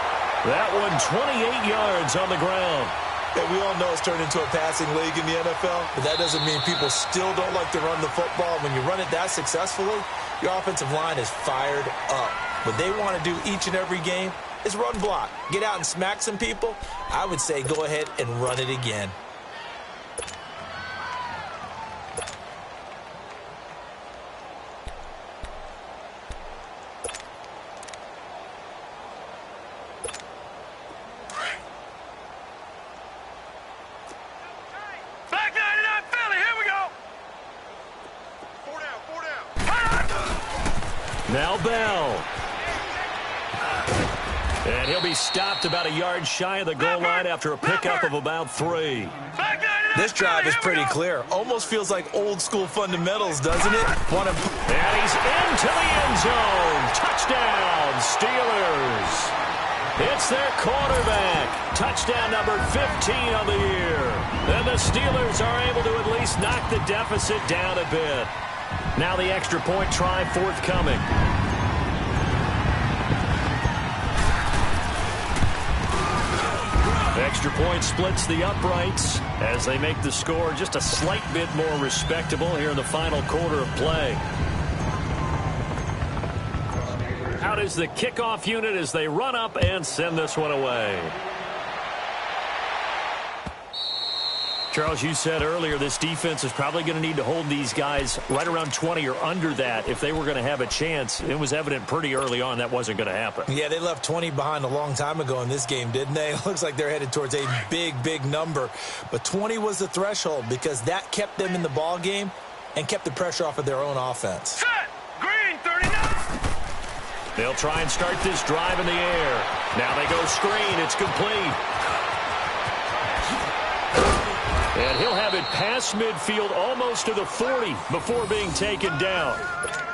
S2: That one 28 yards on the ground.
S4: And we all know it's turned into a passing league in the NFL, but that doesn't mean people still don't like to run the football. When you run it that successfully, your offensive line is fired up. What they want to do each and every game is run block. Get out and smack some people. I would say go ahead and run it again.
S2: Now Bell. And he'll be stopped about a yard shy of the goal line after a pickup of about 3.
S4: This drive is pretty clear. Almost feels like old school fundamentals, doesn't it?
S2: And he's into the end zone. Touchdown, Steelers. It's their quarterback. Touchdown number 15 on the year. And the Steelers are able to at least knock the deficit down a bit. Now the extra point try forthcoming. Extra point splits the uprights as they make the score just a slight bit more respectable here in the final quarter of play. Out is the kickoff unit as they run up and send this one away. Charles, you said earlier this defense is probably going to need to hold these guys right around 20 or under that if they were going to have a chance. It was evident pretty early on that wasn't going to happen.
S4: Yeah, they left 20 behind a long time ago in this game, didn't they? It looks like they're headed towards a big, big number. But 20 was the threshold because that kept them in the ball game and kept the pressure off of their own offense.
S3: Set! Green, 39!
S2: They'll try and start this drive in the air. Now they go screen. It's complete. And he'll have it past midfield almost to the 40 before being taken down.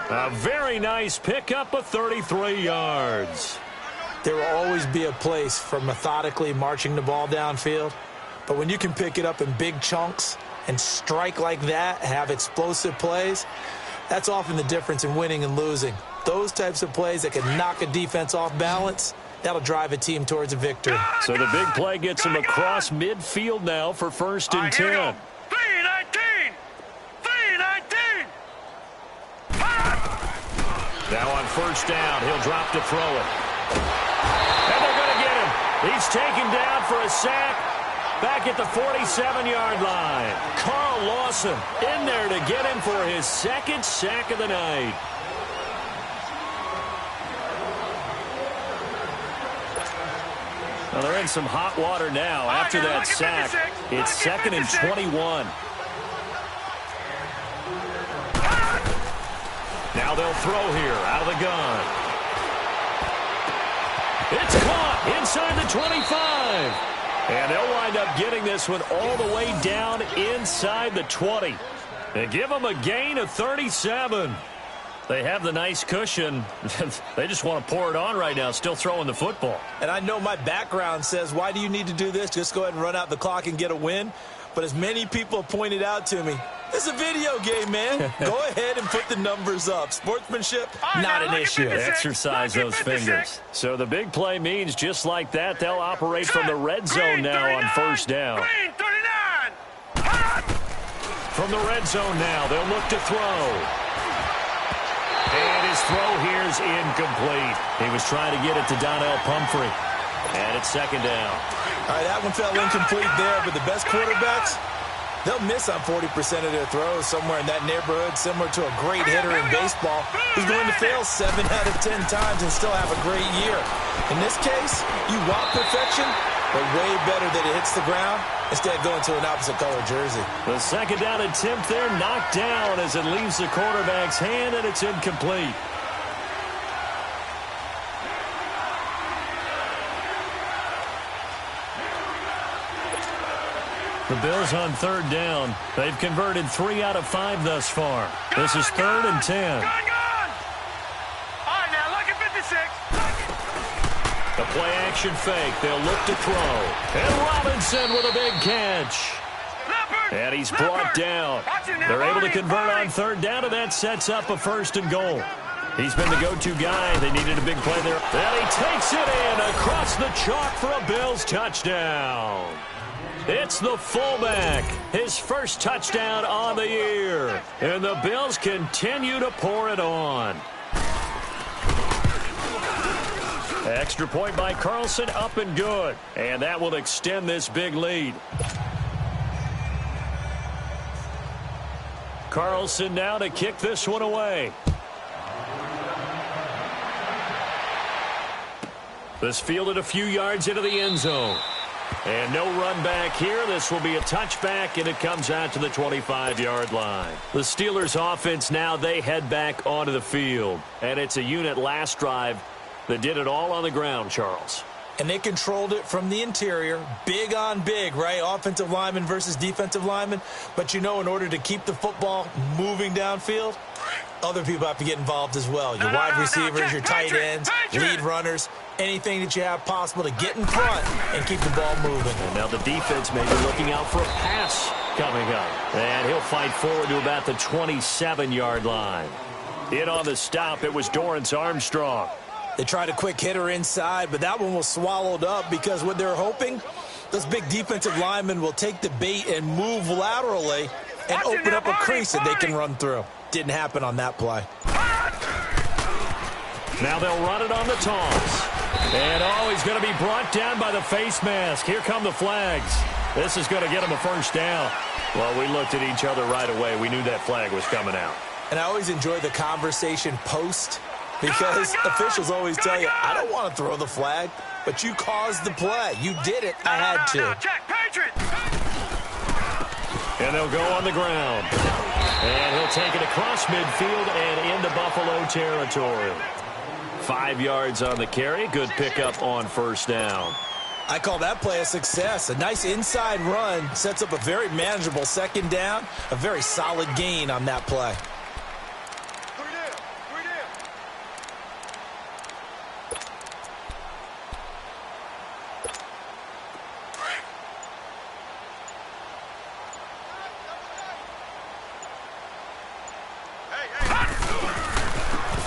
S2: A very nice pickup of 33 yards.
S4: There will always be a place for methodically marching the ball downfield. But when you can pick it up in big chunks and strike like that, have explosive plays, that's often the difference in winning and losing. Those types of plays that can knock a defense off balance, that'll drive a team towards a victory.
S2: So the big play gets him across midfield now for 1st and 10.
S3: 3-19! 3-19!
S2: Now on 1st down, he'll drop to throw it. And they're going to get him. He's taken down for a sack back at the 47-yard line. Carl Lawson in there to get him for his 2nd sack of the night. Well, they're in some hot water now after that sack. It's 2nd and 21. Now they'll throw here out of the gun. It's caught inside the 25. And they'll wind up getting this one all the way down inside the 20. They give them a gain of 37. They have the nice cushion. They just want to pour it on right now, still throwing the football.
S4: And I know my background says, why do you need to do this? Just go ahead and run out the clock and get a win. But as many people have pointed out to me, this is a video game, man. Go ahead and put the numbers up. Sportsmanship, not an issue.
S2: Exercise those fingers. So the big play means just like that, they'll operate from the red zone now on 1st down.
S3: Green, 39!
S2: From the red zone now, they'll look to throw. And his throw here is incomplete. He was trying to get it to Donnell Pumphrey. And it's 2nd down.
S4: All right, that one fell incomplete there, but the best quarterbacks, they'll miss on 40% of their throws somewhere in that neighborhood, similar to a great hitter in baseball who's going to fail 7 out of 10 times and still have a great year. In this case, you want perfection, but way better that it hits the ground instead of going to an opposite color jersey.
S2: The 2nd down attempt there knocked down as it leaves the quarterback's hand, and it's incomplete. The Bills on 3rd down. They've converted 3 out of 5 thus far. This is 3rd and 10.
S3: Gone! All right, now look at 56.
S2: The play action fake. They'll look to throw. And Robinson with a big catch. And he's brought down. They're able to convert on 3rd down, and that sets up a 1st and goal. He's been the go-to guy. They needed a big play there. And he takes it in across the chalk for a Bills touchdown. It's the fullback, his 1st touchdown on the year. And the Bills continue to pour it on. Extra point by Carlson, up and good. And that will extend this big lead. Carlson now to kick this one away. This fielded a few yards into the end zone. And no run back here. This will be a touchback, and it comes out to the 25-yard line. The Steelers' offense now, they head back onto the field. And it's a unit last drive that did it all on the ground, Charles.
S4: And they controlled it from the interior, big on big, right? Offensive lineman versus defensive lineman. But, you know, in order to keep the football moving downfield, other people have to get involved as well. Your wide receivers, your tight ends, lead runners, anything that you have possible to get in front and keep the ball moving.
S2: And now the defense may be looking out for a pass coming up. And he'll fight forward to about the 27-yard line. In on the stop, it was Dorrance Armstrong.
S4: They tried a quick hitter inside, but that one was swallowed up because what they're hoping, those big defensive linemen will take the bait and move laterally and open up a crease that they can run through. Didn't happen on that play.
S2: Now they'll run it on the toss. And, oh, he's going to be brought down by the face mask. Here come the flags. This is going to get him a first down. Well, we looked at each other right away. We knew that flag was coming out.
S4: And I always enjoy the conversation post because officials always tell you, I don't want to throw the flag, but you caused the play. You did it. I had to.
S2: And they'll go on the ground. And he'll take it across midfield and into Buffalo territory. 5 yards on the carry. Good pickup on first down.
S4: I call that play a success. A nice inside run sets up a very manageable second down. A very solid gain on that play.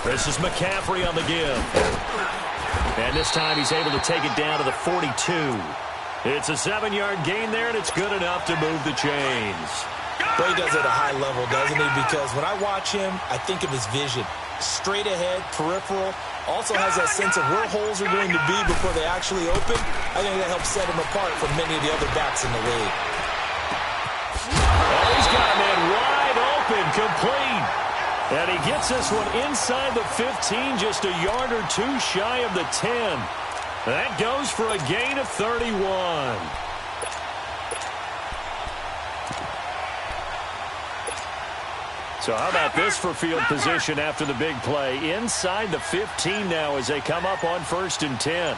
S2: This is McCaffrey on the give. And this time he's able to take it down to the 42. It's a 7-yard gain there, and it's good enough to move the chains.
S4: Well, he does it at a high level, doesn't he? Because when I watch him, I think of his vision. Straight ahead, peripheral. Also has that sense of where holes are going to be before they actually open. I think that helps set him apart from many of the other backs in the league.
S2: Oh, he's got a man wide open, complete. And he gets this one inside the 15, just a yard or two shy of the 10. That goes for a gain of 31. So how about this for field position after the big play? Inside the 15 now as they come up on 1st and 10.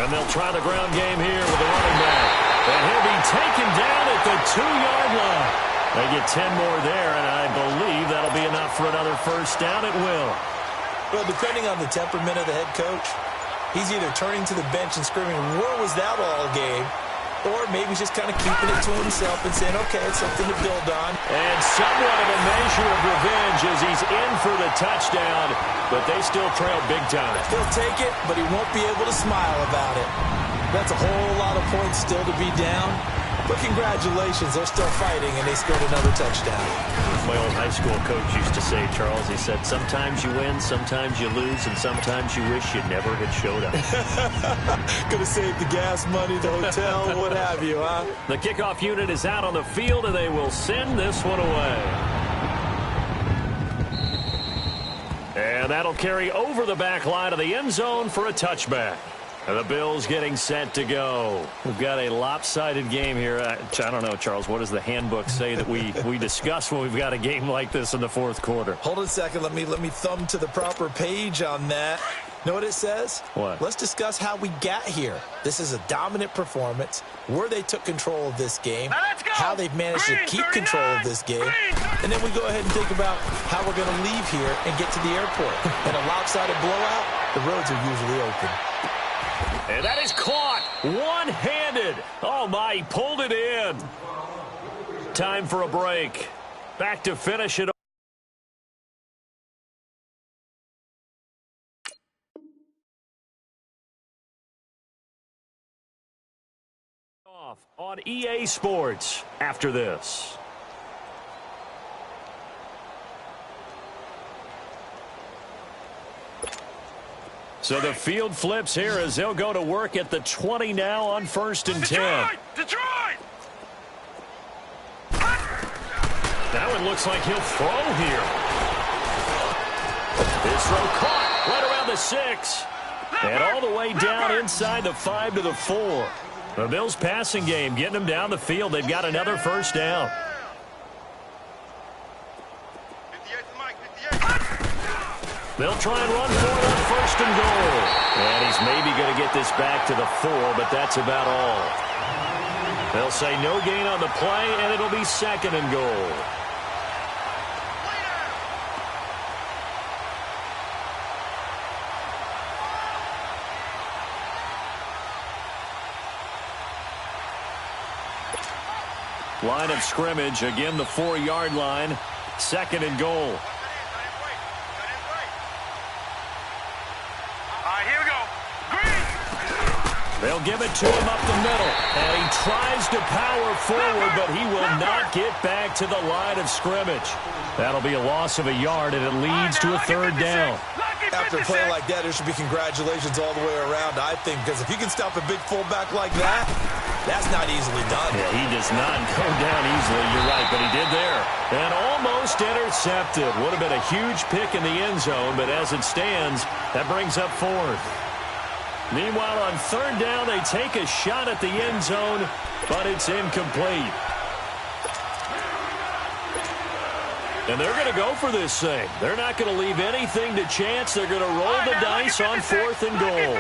S2: And they'll try the ground game here with the running back. And he'll be taken down at the 2-yard line. They get 10 more there, and I believe that'll be enough for another first down. It will.
S4: Well, depending on the temperament of the head coach, he's either turning to the bench and screaming, where was that all game? Or maybe he's just kind of keeping it to himself and saying, okay, it's something to build on.
S2: And somewhat of a measure of revenge as he's in for the touchdown, but they still trail big time.
S4: He'll take it, but he won't be able to smile about it. That's a whole lot of points still to be down. But congratulations, they're still fighting, and they scored another touchdown.
S2: My old high school coach used to say, Charles, he said, sometimes you win, sometimes you lose, and sometimes you wish you never had showed up.
S4: Could have saved the gas money, the hotel, what have you, huh?
S2: The kickoff unit is out on the field, and they will send this one away. And that'll carry over the back line of the end zone for a touchback. And the Bills getting set to go. We've got a lopsided game here. I don't know, Charles, what does the handbook say that we discuss when we've got a game like this in the fourth quarter?
S4: Hold on a second. Let me thumb to the proper page on that. Know what it says?
S2: What?
S4: Let's discuss how we got here. This is a dominant performance, where they took control of this game, how they've managed to keep control of this game, and then we go ahead and think about how we're going to leave here and get to the airport. In a lopsided blowout, the roads are usually open.
S2: And that is caught one-handed. Oh, my, he pulled it in. Time for a break. Back to finish it off on EA Sports after this. So the field flips here as they'll go to work at the 20 now on 1st and 10.
S3: Detroit!
S2: Now it looks like he'll throw here. His throw caught right around the 6. And all the way down inside the 5 to the 4. The Bills passing game getting them down the field. They've got another first down. They'll try and run for it on 1st and goal. And he's maybe going to get this back to the 4, but that's about all. They'll say no gain on the play, and it'll be 2nd and goal. Line of scrimmage, again the 4-yard line, 2nd and goal. They'll give it to him up the middle, and he tries to power forward, but he will not get back to the line of scrimmage. That'll be a loss of a yard, and it leads to a 3rd down.
S4: After a play like that, there should be congratulations all the way around, I think, because if you can stop a big fullback like that, that's not easily done.
S2: Yeah, he does not go down easily, you're right, but he did there. And almost intercepted. Would have been a huge pick in the end zone, but as it stands, that brings up fourth. Meanwhile, on third down, they take a shot at the end zone, but it's incomplete. And they're going to go for this thing. They're not going to leave anything to chance. They're going to roll the dice on fourth and goal.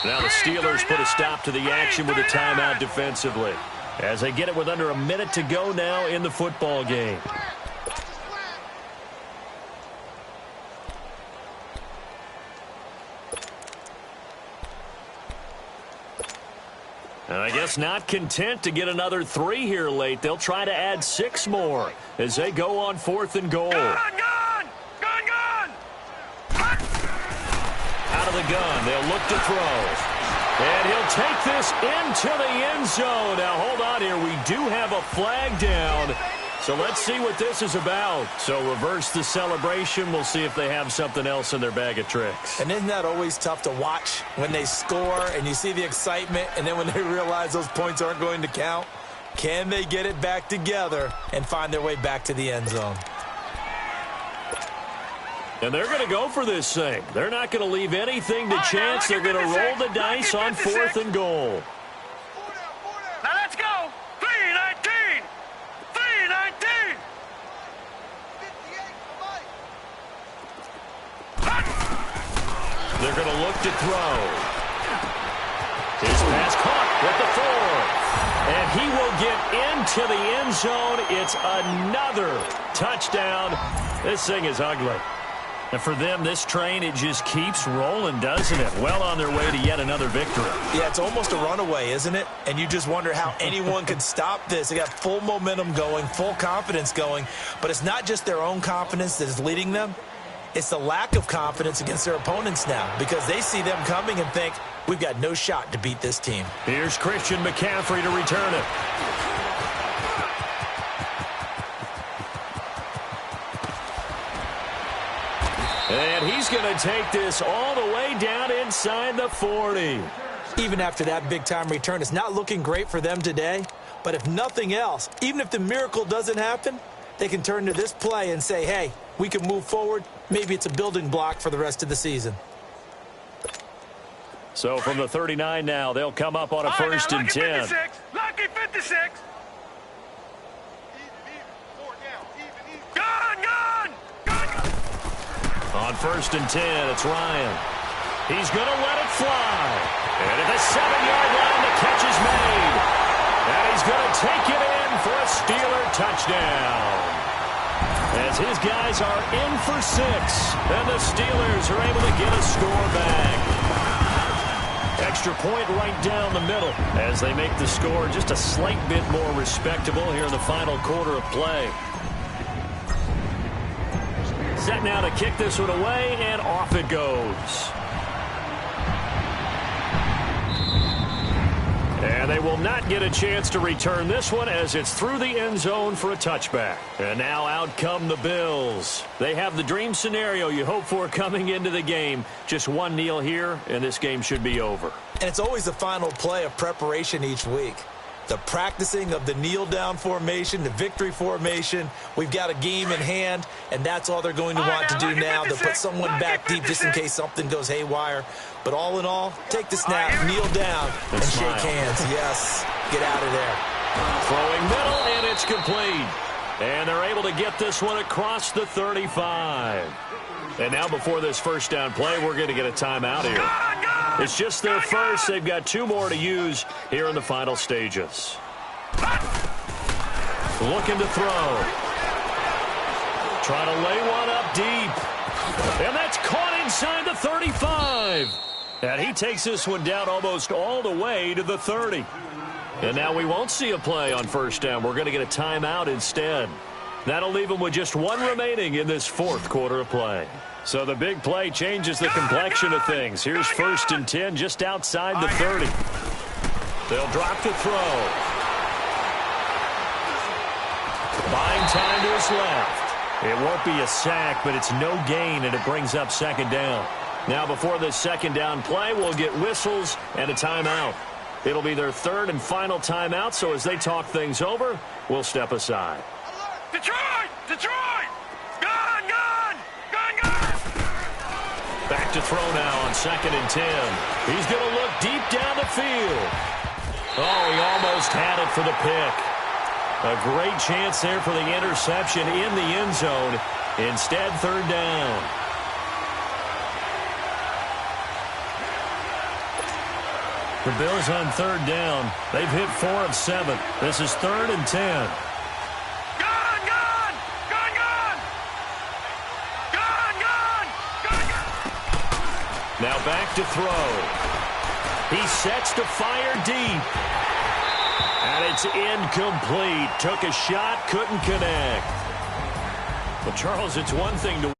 S2: Now the Steelers put a stop to the action with a timeout defensively, as they get it with under a minute to go now in the football game. And I guess not content to get another 3 here late. They'll try to add 6 more as they go on fourth and goal.
S3: Gone!
S2: Out of the gun, they'll look to throw. And he'll take this into the end zone. Now, hold on here. We do have a flag down. So let's see what this is about. So reverse the celebration. We'll see if they have something else in their bag of tricks.
S4: And isn't that always tough to watch when they score and you see the excitement, and then when they realize those points aren't going to count? Can they get it back together and find their way back to the end zone?
S2: And they're going to go for this thing. They're not going to leave anything to chance. They're going to roll the dice on fourth and goal.
S3: Now let's go! 3-19! 3-19!
S2: They're going to look to throw. His pass caught with the 4. And he will get into the end zone. It's another touchdown. This thing is ugly. And for them, this train, it just keeps rolling, doesn't it? Well on their way to yet another victory.
S4: Yeah, it's almost a runaway, isn't it? And you just wonder how anyone could stop this. They got full momentum going, full confidence going. But it's not just their own confidence that is leading them. It's the lack of confidence against their opponents now, because they see them coming and think, we've got no shot to beat this team.
S2: Here's Christian McCaffrey to return it. And he's going to take this all the way down inside the 40.
S4: Even after that big-time return, it's not looking great for them today. But if nothing else, even if the miracle doesn't happen, they can turn to this play and say, hey, we can move forward. Maybe it's a building block for the rest of the season.
S2: So from the 39 now, they'll come up on a first and 10.
S3: Lucky 56.
S2: On first and 10, it's Ryan. He's going to let it fly. And at the 7-yard line, the catch is made. And he's going to take it in for a Steeler touchdown. As his guys are in for 6. And the Steelers are able to get a score back. Extra point right down the middle as they make the score just a slight bit more respectable here in the final quarter of play. Set now to kick this one away, and off it goes. And they will not get a chance to return this one as it's through the end zone for a touchback. And now out come the Bills. They have the dream scenario you hope for coming into the game. Just one kneel here, and this game should be over.
S4: And it's always the final play of preparation each week. The practicing of the kneel-down formation, the victory formation. We've got a game in hand, and that's all they're going to want to do now. They'll put someone back deep just in case something goes haywire. But all in all, take the snap, kneel down, and shake hands. Yes, get out of there.
S2: Throwing middle, and it's complete. And they're able to get this one across the 35. And now before this first down play, we're going to get a timeout here. It's just their first. They've got 2 more to use here in the final stages. Looking to throw. Trying to lay one up deep. And that's caught inside the 35. And he takes this one down almost all the way to the 30. And now we won't see a play on first down. We're going to get a timeout instead. That'll leave them with just 1 remaining in this 4th quarter of play. So the big play changes the complexion of things. Here's first and 10 just outside the 30. They'll drop to throw. Buying time to his left. It won't be a sack, but it's no gain, and it brings up second down. Now, before this second down play, we'll get whistles and a timeout. It'll be their third and final timeout, so as they talk things over, we'll step aside.
S3: Detroit! Detroit! Gun! Gun! Gun! Gun!
S2: Back to throw now on 2nd and 10. He's going to look deep down the field. Oh, he almost had it for the pick. A great chance there for the interception in the end zone. Instead, third down. The Bills on third down. They've hit 4 of 7. This is 3rd and 10.
S3: Gun! Gun! Gun! Gun! Gun! Gun! Gun! Gun!
S2: Now back to throw. He sets to fire deep. And it's incomplete. Took a shot, couldn't connect. Well, Charles, it's one thing to